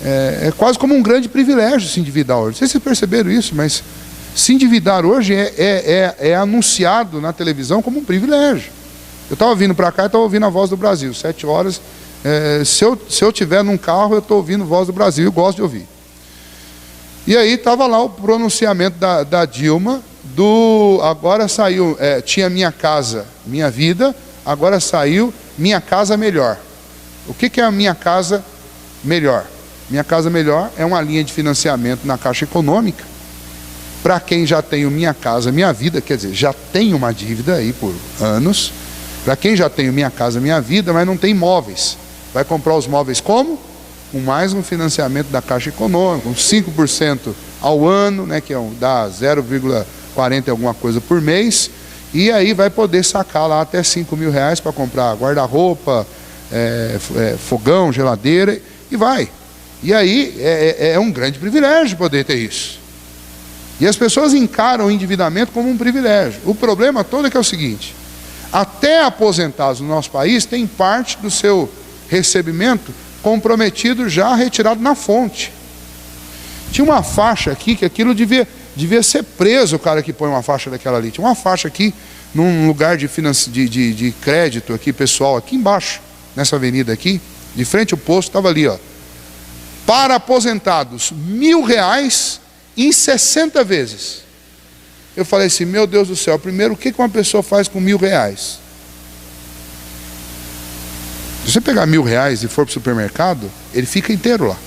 é quase como um grande privilégio se endividar hoje. Não sei se vocês perceberam isso, mas se endividar hoje é anunciado na televisão como um privilégio. Eu estava vindo para cá e estava ouvindo a Voz do Brasil, 7 horas. Se eu estiver num carro, eu estou ouvindo a Voz do Brasil, eu gosto de ouvir. E aí estava lá o pronunciamento da Dilma, agora saiu, tinha Minha Casa, Minha Vida, agora saiu Minha Casa Melhor. O que é a Minha Casa Melhor? Minha Casa Melhor é uma linha de financiamento na Caixa Econômica, para quem já tem o Minha Casa Minha Vida, quer dizer, já tem uma dívida aí por anos, para quem já tem o Minha Casa Minha Vida, mas não tem móveis. Vai comprar os móveis como? Com mais um financiamento da Caixa Econômica, uns 5% ao ano, né, que dá 0,40 alguma coisa por mês, e aí vai poder sacar lá até R$5.000 para comprar guarda-roupa, fogão, geladeira, e vai. E aí é um grande privilégio poder ter isso. E as pessoas encaram o endividamento como um privilégio. O problema todo é que é o seguinte: até aposentados no nosso país tem parte do seu recebimento comprometido já retirado na fonte. Tinha uma faixa aqui que aquilo devia ser preso, o cara que põe uma faixa daquela ali. Tinha uma faixa aqui num lugar de crédito aqui, pessoal, aqui embaixo, nessa avenida aqui, de frente ao posto, estava ali, ó: para aposentados, R$1.000 em 60 vezes. Eu falei assim: meu Deus do céu, primeiro, o que uma pessoa faz com R$1.000? Se você pegar R$1.000 e for para o supermercado, ele fica inteiro lá.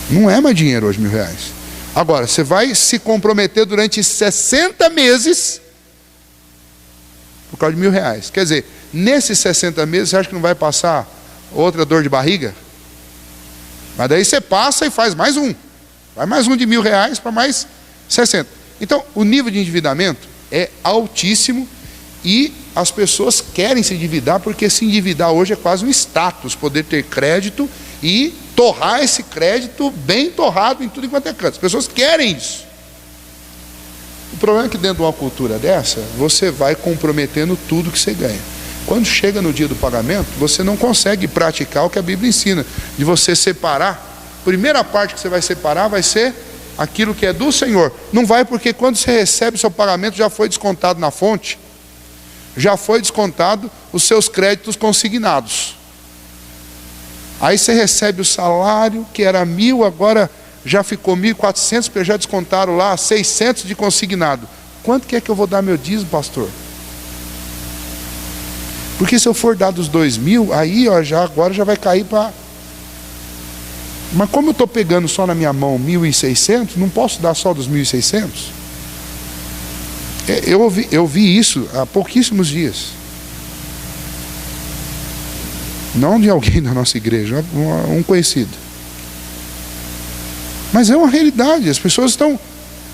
Não é mais dinheiro hoje R$1.000. Agora, você vai se comprometer durante 60 meses por causa de R$1.000. Quer dizer, nesses 60 meses, você acha que não vai passar outra dor de barriga? Mas daí você passa e faz mais um. Vai mais um de R$1.000 para mais 60. Então, o nível de endividamento é altíssimo, e as pessoas querem se endividar, porque se endividar hoje é quase um status, poder ter crédito e torrar esse crédito bem torrado em tudo enquanto é canto. As pessoas querem isso. O problema é que dentro de uma cultura dessa, você vai comprometendo tudo que você ganha. Quando chega no dia do pagamento, você não consegue praticar o que a Bíblia ensina, de você separar. A primeira parte que você vai separar vai ser aquilo que é do Senhor. Não vai, porque quando você recebe o seu pagamento, já foi descontado na fonte, já foi descontado os seus créditos consignados. Aí você recebe o salário que era 1.000, agora já ficou 1.400, porque já descontaram lá 600 de consignado. Quanto que é que eu vou dar meu dízimo, pastor? Porque se eu for dar dos 2.000, aí ó, agora já vai cair para... Mas como eu estou pegando só na minha mão 1.600, não posso dar só dos 1.600? Eu vi isso há pouquíssimos dias. Não de alguém da nossa igreja, um conhecido. Mas é uma realidade. As pessoas estão...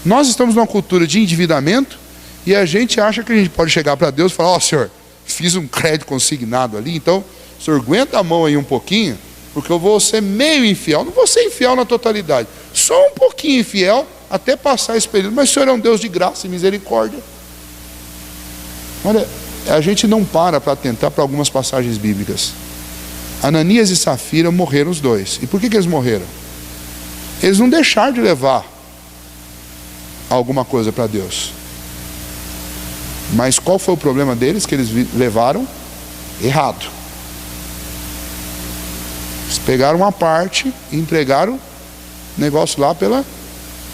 Nós estamos numa cultura de endividamento e a gente acha que a gente pode chegar para Deus e falar: ó, Senhor, fiz um crédito consignado ali, então o Senhor aguenta a mão aí um pouquinho, porque eu vou ser meio infiel. Não vou ser infiel na totalidade, só um pouquinho infiel até passar esse período. Mas o Senhor é um Deus de graça e misericórdia. Olha, a gente não para atentar para algumas passagens bíblicas. Ananias e Safira morreram os dois. E por que eles morreram? Eles não deixaram de levar alguma coisa para Deus. Mas qual foi o problema deles? Que eles levaram errado. Eles pegaram uma parte e entregaram o negócio lá pela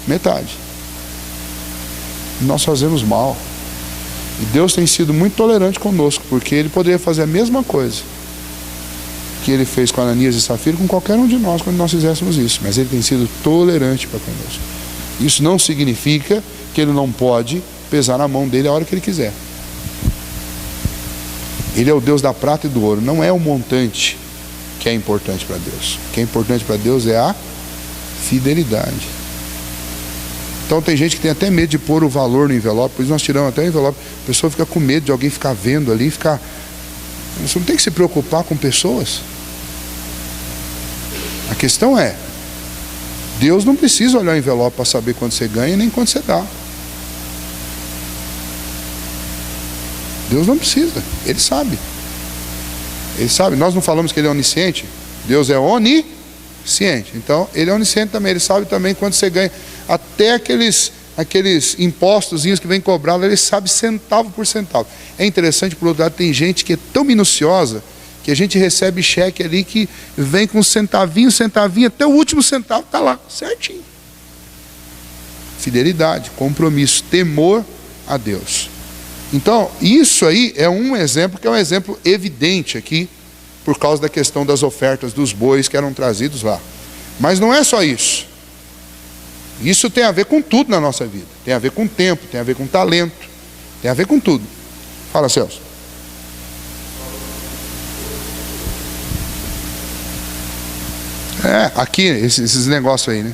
metade. Nós fazemos mal. E Deus tem sido muito tolerante conosco, porque Ele poderia fazer a mesma coisa que Ele fez com Ananias e Safira, com qualquer um de nós, quando nós fizéssemos isso. Mas Ele tem sido tolerante para conosco. Isso não significa que Ele não pode pesar na mão dele a hora que Ele quiser. Ele é o Deus da prata e do ouro. Não é o montante que é importante para Deus. O que é importante para Deus é a fidelidade. Então tem gente que tem até medo de pôr o valor no envelope. Por isso nós tiramos até o envelope. A pessoa fica com medo de alguém ficar vendo ali, ficar... Você não tem que se preocupar com pessoas. A questão é, Deus não precisa olhar o envelope para saber quanto você ganha nem quanto você dá. Deus não precisa, Ele sabe. Ele sabe. Nós não falamos que Ele é onisciente? Deus é onisciente. Então Ele é onisciente também. Ele sabe também quanto você ganha. Até aqueles impostozinhos que vem cobrado, Ele sabe centavo por centavo. É interessante, por outro lado, tem gente que é tão minuciosa que a gente recebe cheque ali que vem com centavinho, até o último centavo está lá, certinho. Fidelidade, compromisso, temor a Deus. Então, isso aí é um exemplo, que é um exemplo evidente aqui, por causa da questão das ofertas dos bois que eram trazidos lá. Mas não é só isso. Isso tem a ver com tudo na nossa vida. Tem a ver com tempo, tem a ver com talento, tem a ver com tudo. Fala, Celso. Aqui, esses negócios aí, né?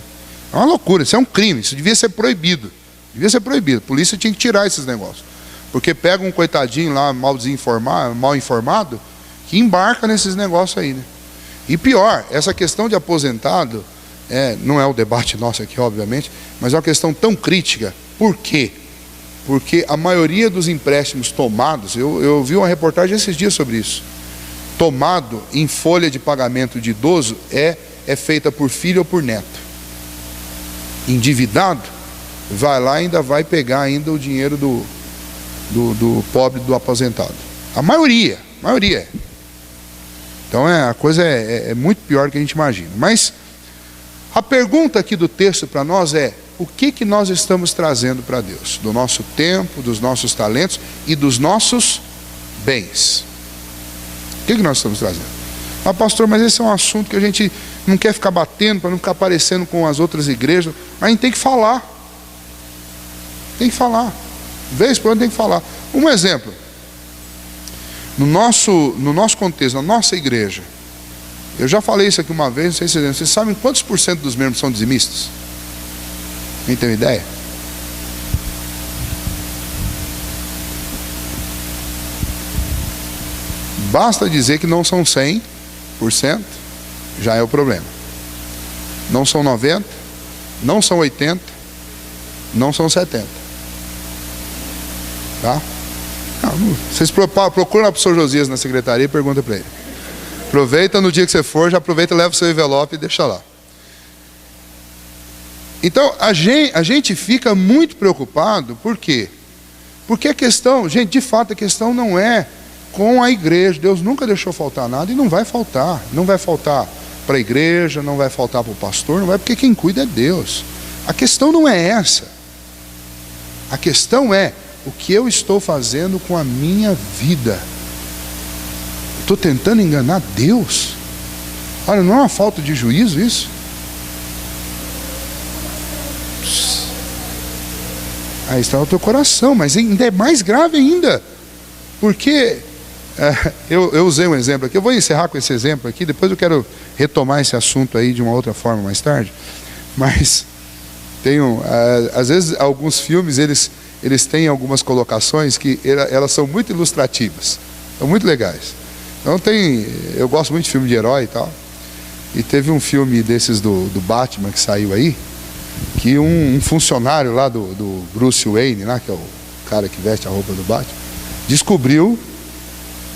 É uma loucura, isso é um crime, isso devia ser proibido. Devia ser proibido, a polícia tinha que tirar esses negócios. Porque pega um coitadinho lá, mal informado, que embarca nesses negócios aí, né? E pior, essa questão de aposentado, não é o debate nosso aqui, obviamente, mas é uma questão tão crítica. Por quê? Porque a maioria dos empréstimos tomados, eu vi uma reportagem esses dias sobre isso, tomado em folha de pagamento de idoso é feita por filho ou por neto. Endividado, vai lá e ainda vai pegar ainda o dinheiro do pobre, do aposentado. A maioria é. Então a coisa é muito pior do que a gente imagina. Mas a pergunta aqui do texto para nós é: o que nós estamos trazendo para Deus? Do nosso tempo, dos nossos talentos e dos nossos bens. O que nós estamos trazendo? Ah, pastor, mas esse é um assunto que a gente não quer ficar batendo, para não ficar parecendo com as outras igrejas. Mas a gente tem que falar. Tem que falar. Vez por ano tem que falar. Um exemplo. No nosso contexto, na nossa igreja, eu já falei isso aqui uma vez, não sei se vocês sabem quantos por cento dos membros são dizimistas? Quem tem uma ideia? Basta dizer que não são 100%, já é o problema. Não são 90%, não são 80%, não são 70%. Tá? Vocês procuram lá para o Sr. Josias na secretaria e perguntam para ele. Aproveita no dia que você for, já aproveita, leva o seu envelope e deixa lá. Então, a gente fica muito preocupado, por quê? Porque a questão, gente, de fato a questão não é com a igreja. Deus nunca deixou faltar nada e não vai faltar. Não vai faltar para a igreja, não vai faltar para o pastor, não vai, porque quem cuida é Deus. A questão não é essa. A questão é o que eu estou fazendo com a minha vida. Estou tentando enganar Deus? Olha, não é uma falta de juízo isso? Aí está o teu coração, mas ainda é mais grave ainda, porque eu usei um exemplo aqui, eu vou encerrar com esse exemplo aqui, depois eu quero retomar esse assunto aí de uma outra forma mais tarde, mas às vezes alguns filmes eles têm algumas colocações que elas são muito ilustrativas, são muito legais. Então eu gosto muito de filme de herói e tal, e teve um filme desses do Batman que saiu aí, que um funcionário lá do Bruce Wayne, lá, que é o cara que veste a roupa do Batman, descobriu,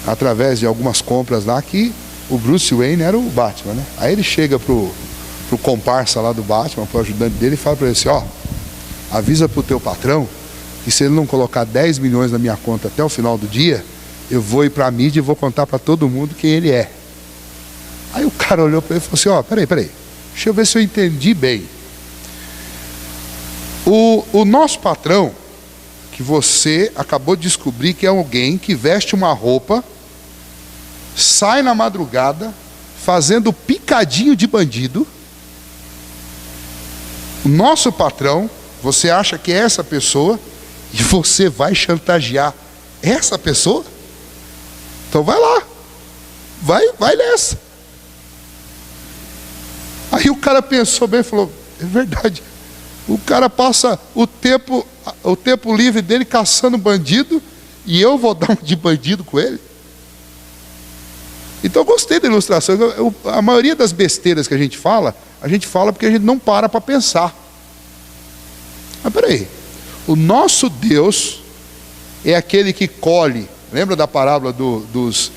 através de algumas compras lá, que o Bruce Wayne era o Batman, né? Aí ele chega pro comparsa lá do Batman, pro ajudante dele, e fala para ele assim, avisa pro teu patrão que se ele não colocar 10 milhões na minha conta até o final do dia, eu vou ir pra mídia e vou contar para todo mundo quem ele é. Aí o cara olhou para ele e falou assim, peraí, deixa eu ver se eu entendi bem. O nosso patrão, que você acabou de descobrir que é alguém que veste uma roupa, sai na madrugada, fazendo picadinho de bandido. O nosso patrão, você acha que é essa pessoa, e você vai chantagear essa pessoa? Então vai lá, vai nessa. Aí o cara pensou bem e falou, é verdade. O cara passa o tempo livre dele caçando bandido, e eu vou dar um de bandido com ele? Então eu gostei da ilustração. A maioria das besteiras que a gente fala porque a gente não para pensar. Mas peraí, o nosso Deus é aquele que colhe. Lembra da parábola dos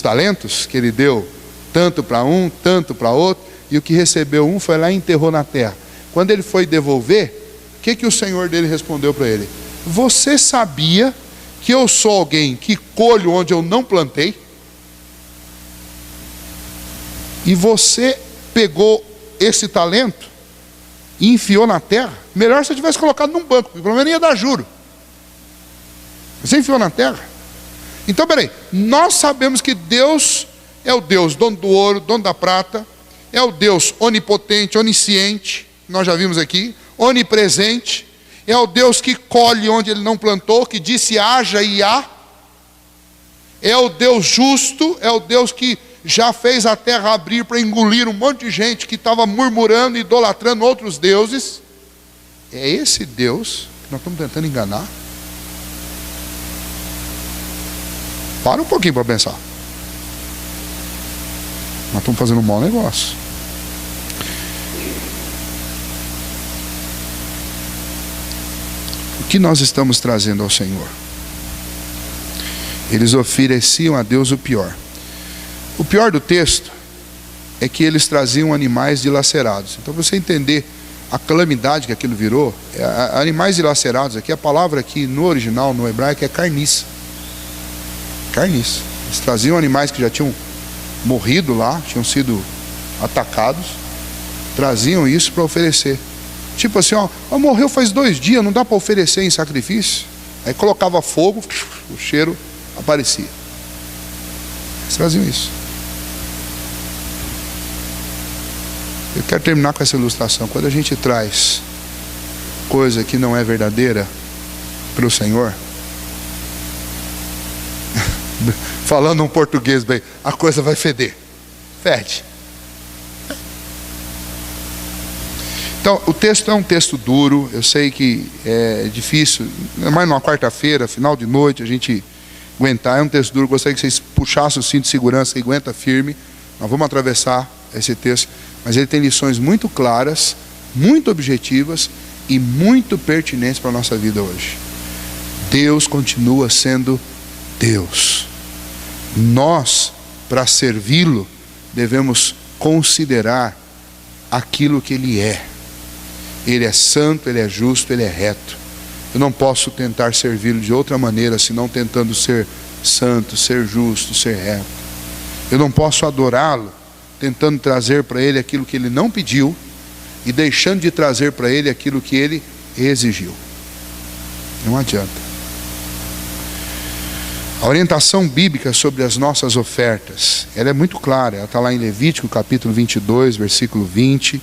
talentos? Que ele deu tanto para um, tanto para outro, e o que recebeu um foi lá e enterrou na terra. Quando ele foi devolver, o que o senhor dele respondeu para ele? Você sabia que eu sou alguém que colho onde eu não plantei? E você pegou esse talento e enfiou na terra? Melhor se eu tivesse colocado num banco, porque pelo menos ia dar juro. Você enfiou na terra? Então, peraí, nós sabemos que Deus é o Deus dono do ouro, dono da prata, é o Deus onipotente, onisciente, nós já vimos aqui, onipresente, é o Deus que colhe onde ele não plantou, que disse haja e há, é o Deus justo, é o Deus que já fez a terra abrir para engolir um monte de gente que estava murmurando e idolatrando outros deuses. É esse Deus que nós estamos tentando enganar? Para um pouquinho para pensar. Nós estamos fazendo um mau negócio. O que nós estamos trazendo ao Senhor? Eles ofereciam a Deus o pior. O pior do texto é que eles traziam animais dilacerados. Então, para você entender a calamidade que aquilo virou, animais dilacerados aqui, a palavra aqui no original, no hebraico, é carniça. Carniça. Eles traziam animais que já tinham morrido lá, tinham sido atacados, traziam isso para oferecer. Tipo assim, morreu faz 2 dias, não dá para oferecer em sacrifício? Aí colocava fogo, o cheiro aparecia. Eles traziam isso. Eu quero terminar com essa ilustração. Quando a gente traz coisa que não é verdadeira para o Senhor, falando um português bem, a coisa vai feder. Fede. Então, o texto é um texto duro, eu sei que é difícil, mas numa quarta-feira, final de noite, a gente aguentar. É um texto duro, gostaria que vocês puxassem o cinto de segurança e aguenta firme. Nós vamos atravessar esse texto, mas ele tem lições muito claras, muito objetivas e muito pertinentes para a nossa vida hoje. Deus continua sendo Deus. Nós, para servi-lo, devemos considerar aquilo que Ele é. Ele é santo, Ele é justo, Ele é reto. Eu não posso tentar servi-lo de outra maneira, senão tentando ser santo, ser justo, ser reto. Eu não posso adorá-lo tentando trazer para Ele aquilo que Ele não pediu e deixando de trazer para Ele aquilo que Ele exigiu. Não adianta. A orientação bíblica sobre as nossas ofertas, ela é muito clara. Ela está lá em Levítico capítulo 22, versículo 20,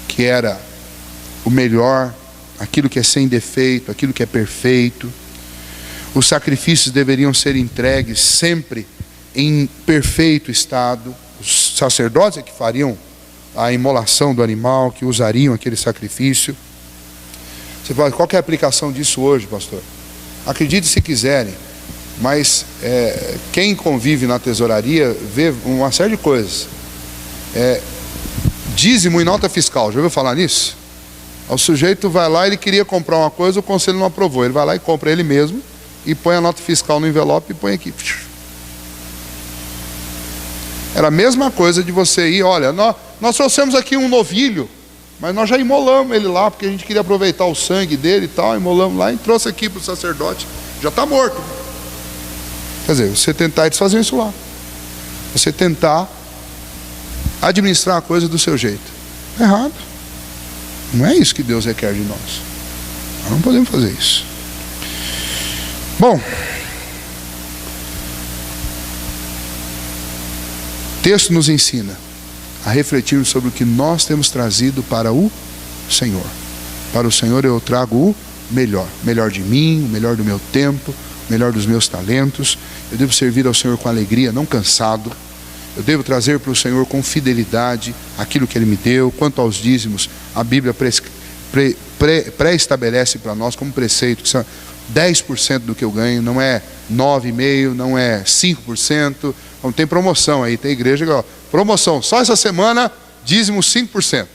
que era o melhor, aquilo que é sem defeito, aquilo que é perfeito. Os sacrifícios deveriam ser entregues sempre em perfeito estado. Os sacerdotes é que fariam a imolação do animal, que usariam aquele sacrifício. Você fala, qual que é a aplicação disso hoje, pastor? Acredite se quiserem, mas quem convive na tesouraria vê uma série de coisas. Dízimo e nota fiscal, já ouviu falar nisso? O sujeito vai lá, ele queria comprar uma coisa, o conselho não aprovou. Ele vai lá e compra ele mesmo e põe a nota fiscal no envelope e põe aqui. Era a mesma coisa de você ir, olha, nós trouxemos aqui um novilho, mas nós já imolamos ele lá, porque a gente queria aproveitar o sangue dele e tal, imolamos lá e trouxe aqui para o sacerdote, já está morto. Quer dizer, você tentar, eles faziam isso lá. Você tentar administrar a coisa do seu jeito. É errado. Não é isso que Deus requer de nós. Nós não podemos fazer isso. Bom, o texto nos ensina a refletir sobre o que nós temos trazido para o Senhor. Para o Senhor eu trago o melhor. O melhor de mim, o melhor do meu tempo, o melhor dos meus talentos. Eu devo servir ao Senhor com alegria, não cansado. Eu devo trazer para o Senhor com fidelidade aquilo que Ele me deu. Quanto aos dízimos, a Bíblia pré-estabelece para nós como preceito que são 10% do que eu ganho, não é 9,5%, não é 5%. Não tem promoção aí, tem igreja que, ó, promoção, só essa semana, dízimo 5%.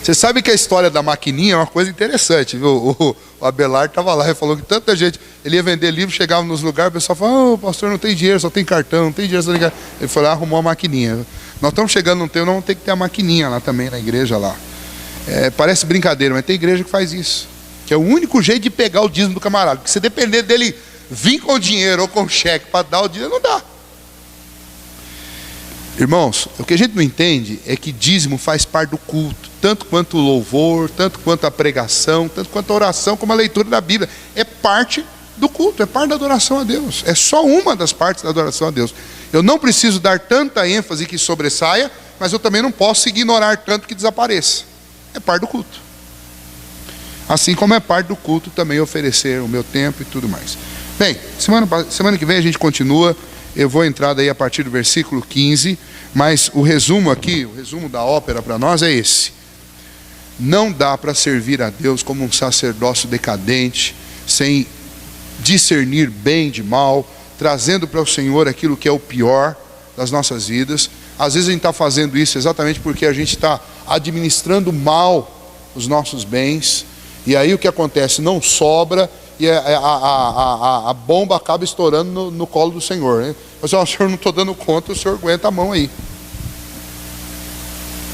Você sabe que a história da maquininha é uma coisa interessante, viu? O Abelardo estava lá e falou que tanta gente, ele ia vender livro, chegava nos lugares, o pessoal falava, oh, pastor, não tem dinheiro, só tem cartão, não tem dinheiro, só tem cartão. Ele foi lá, arrumou a maquininha. Nós estamos chegando num tempo, não vamos ter que ter a maquininha lá também, na igreja lá. Parece brincadeira, mas tem igreja que faz isso. Que é o único jeito de pegar o dízimo do camarada. Porque se depender dele vir com dinheiro ou com cheque para dar o dinheiro, não dá. Irmãos, o que a gente não entende é que dízimo faz parte do culto, tanto quanto o louvor, tanto quanto a pregação, tanto quanto a oração, como a leitura da Bíblia. É parte do culto, é parte da adoração a Deus. É só uma das partes da adoração a Deus. Eu não preciso dar tanta ênfase que sobressaia, mas eu também não posso ignorar tanto que desapareça. É parte do culto. Assim como é parte do culto também oferecer o meu tempo e tudo mais. Bem, semana que vem a gente continua. Eu vou entrar daí a partir do versículo 15, mas o resumo aqui, o resumo da ópera para nós é esse. Não dá para servir a Deus como um sacerdócio decadente, sem discernir bem de mal, trazendo para o Senhor aquilo que é o pior das nossas vidas. Às vezes a gente está fazendo isso exatamente porque a gente está administrando mal os nossos bens, e aí o que acontece? Não sobra, e a bomba acaba estourando no colo do Senhor, né? Mas, ó, Senhor, não estou dando conta, o Senhor aguenta a mão aí.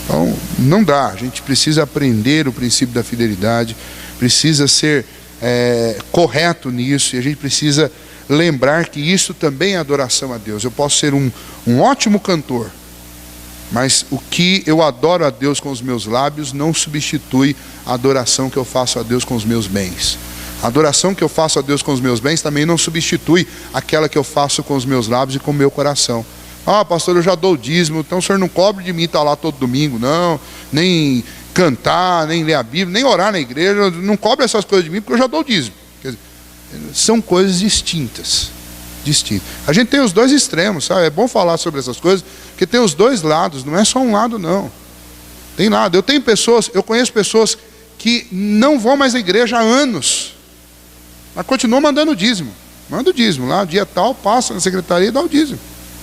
Então, não dá. A gente precisa aprender o princípio da fidelidade, precisa ser correto nisso, e a gente precisa lembrar que isso também é adoração a Deus. Eu posso ser um ótimo cantor, mas o que eu adoro a Deus com os meus lábios não substitui a adoração que eu faço a Deus com os meus bens. A adoração que eu faço a Deus com os meus bens também não substitui aquela que eu faço com os meus lábios e com o meu coração. Ah, pastor, eu já dou o dízimo, então o senhor não cobre de mim estar lá todo domingo, não. Nem cantar, nem ler a Bíblia, nem orar na igreja, não cobre essas coisas de mim porque eu já dou o dízimo. Quer dizer, são coisas distintas. A gente tem os dois extremos, sabe? É bom falar sobre essas coisas, porque tem os dois lados, não é só um lado não. Tem lado. Eu conheço pessoas que não vão mais à igreja há anos. Mas continua mandando o dízimo. Manda o dízimo. Lá, dia tal, passa na secretaria e dá o dízimo.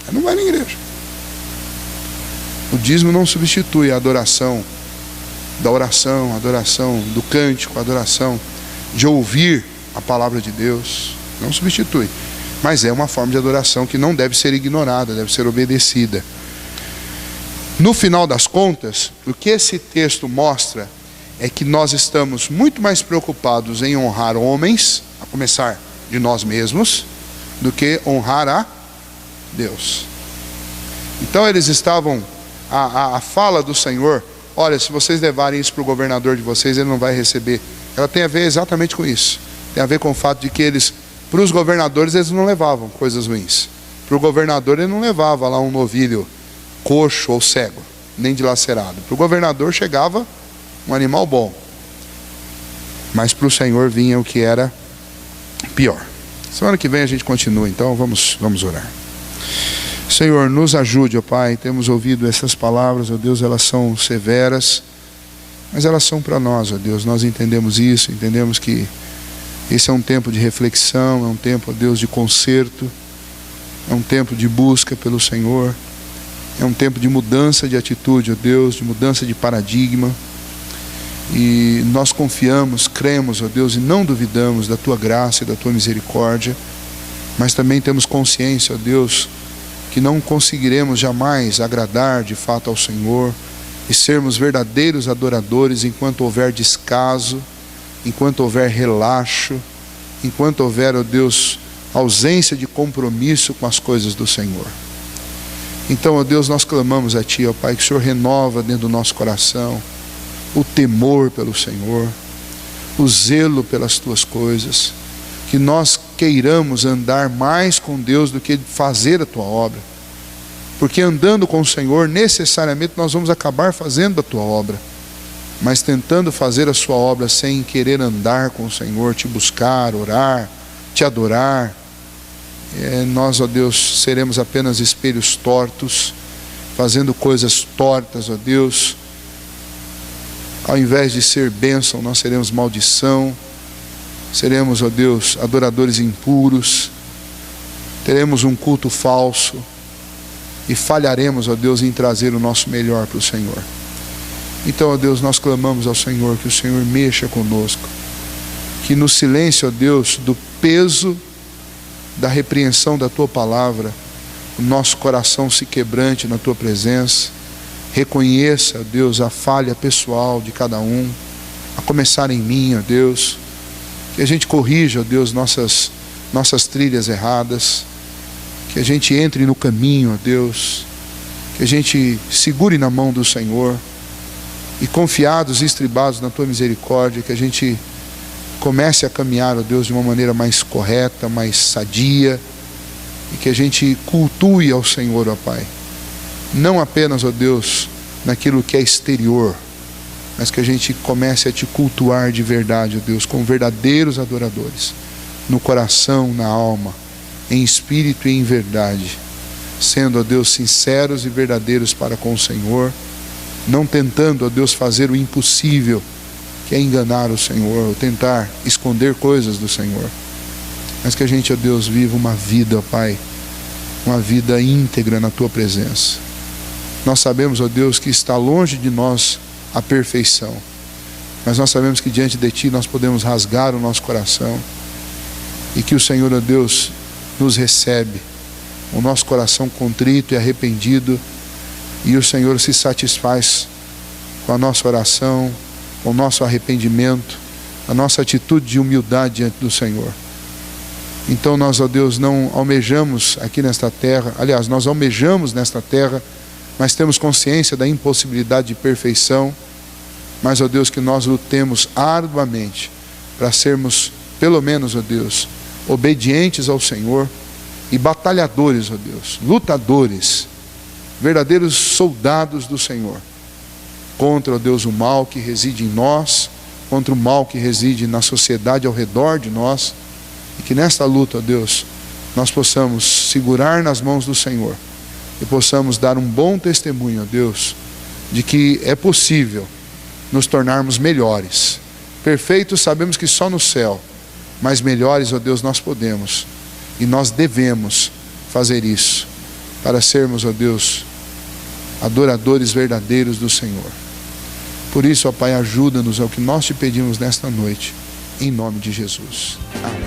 Aí não vai na igreja. O dízimo não substitui a adoração da oração, a adoração do cântico, a adoração de ouvir a palavra de Deus. Não substitui. Mas é uma forma de adoração que não deve ser ignorada, deve ser obedecida. No final das contas, o que esse texto mostra é que nós estamos muito mais preocupados em honrar homens, a começar de nós mesmos, do que honrar a Deus. Então eles estavam, a fala do Senhor, olha, se vocês levarem isso para o governador de vocês, ele não vai receber. Ela tem a ver exatamente com isso. Tem a ver com o fato de que eles, para os governadores, eles não levavam coisas ruins. Para o governador, ele não levava lá um novilho coxo ou cego, nem dilacerado. Para o governador chegava um animal bom. Mas para o Senhor vinha o que era pior. Semana que vem a gente continua, então vamos orar. Senhor, nos ajude, ó Pai. Temos ouvido essas palavras, ó Deus, elas são severas, mas elas são para nós, ó Deus. Nós entendemos isso, entendemos que esse é um tempo de reflexão, é um tempo, ó Deus, de conserto, é um tempo de busca pelo Senhor, é um tempo de mudança de atitude, ó Deus, de mudança de paradigma. E nós confiamos, cremos, ó Deus, e não duvidamos da Tua graça e da Tua misericórdia, mas também temos consciência, ó Deus, que não conseguiremos jamais agradar de fato ao Senhor e sermos verdadeiros adoradores enquanto houver descaso, enquanto houver relaxo, enquanto houver, ó Deus, ausência de compromisso com as coisas do Senhor. Então, ó Deus, nós clamamos a Ti, ó Pai, que o Senhor renova dentro do nosso coração o temor pelo Senhor, o zelo pelas Tuas coisas, que nós queiramos andar mais com Deus do que fazer a Tua obra, porque andando com o Senhor, necessariamente nós vamos acabar fazendo a Tua obra, mas tentando fazer a Sua obra sem querer andar com o Senhor, Te buscar, orar, Te adorar, nós, ó Deus, seremos apenas espelhos tortos, fazendo coisas tortas, ó Deus. Ao invés de ser bênção, nós seremos maldição, seremos, ó Deus, adoradores impuros, teremos um culto falso e falharemos, ó Deus, em trazer o nosso melhor para o Senhor. Então, ó Deus, nós clamamos ao Senhor que o Senhor mexa conosco, que no silêncio, ó Deus, do peso da repreensão da Tua palavra, o nosso coração se quebrante na Tua presença, reconheça, ó Deus, a falha pessoal de cada um, a começar em mim, ó Deus, que a gente corrija, ó Deus, nossas trilhas erradas, que a gente entre no caminho, ó Deus, que a gente segure na mão do Senhor e confiados e estribados na Tua misericórdia, que a gente comece a caminhar, ó Deus, de uma maneira mais correta, mais sadia, e que a gente cultue ao Senhor, ó Pai, não apenas, ó Deus, naquilo que é exterior, mas que a gente comece a Te cultuar de verdade, ó Deus, como verdadeiros adoradores, no coração, na alma, em espírito e em verdade, sendo, ó Deus, sinceros e verdadeiros para com o Senhor, não tentando, ó Deus, fazer o impossível, que é enganar o Senhor, ou tentar esconder coisas do Senhor, mas que a gente, ó Deus, viva uma vida, ó Pai, uma vida íntegra na Tua presença. Nós sabemos, ó Deus, que está longe de nós a perfeição, mas nós sabemos que diante de Ti nós podemos rasgar o nosso coração, e que o Senhor, ó Deus, nos recebe, o nosso coração contrito e arrependido, e o Senhor se satisfaz com a nossa oração, com o nosso arrependimento, a nossa atitude de humildade diante do Senhor. Então nós, ó Deus, não almejamos aqui nesta terra, aliás, nós almejamos nesta terra, mas temos consciência da impossibilidade de perfeição, mas, ó Deus, que nós lutemos arduamente para sermos, pelo menos, ó Deus, obedientes ao Senhor e batalhadores, ó Deus, lutadores, verdadeiros soldados do Senhor, contra, ó Deus, o mal que reside em nós, contra o mal que reside na sociedade ao redor de nós, e que nesta luta, ó Deus, nós possamos segurar nas mãos do Senhor e possamos dar um bom testemunho, ó Deus, de que é possível nos tornarmos melhores. Perfeitos sabemos que só no céu, mas melhores, ó Deus, nós podemos e nós devemos fazer isso para sermos, ó Deus, adoradores verdadeiros do Senhor. Por isso, ó Pai, ajuda-nos, é o que nós te pedimos nesta noite, em nome de Jesus. Amém.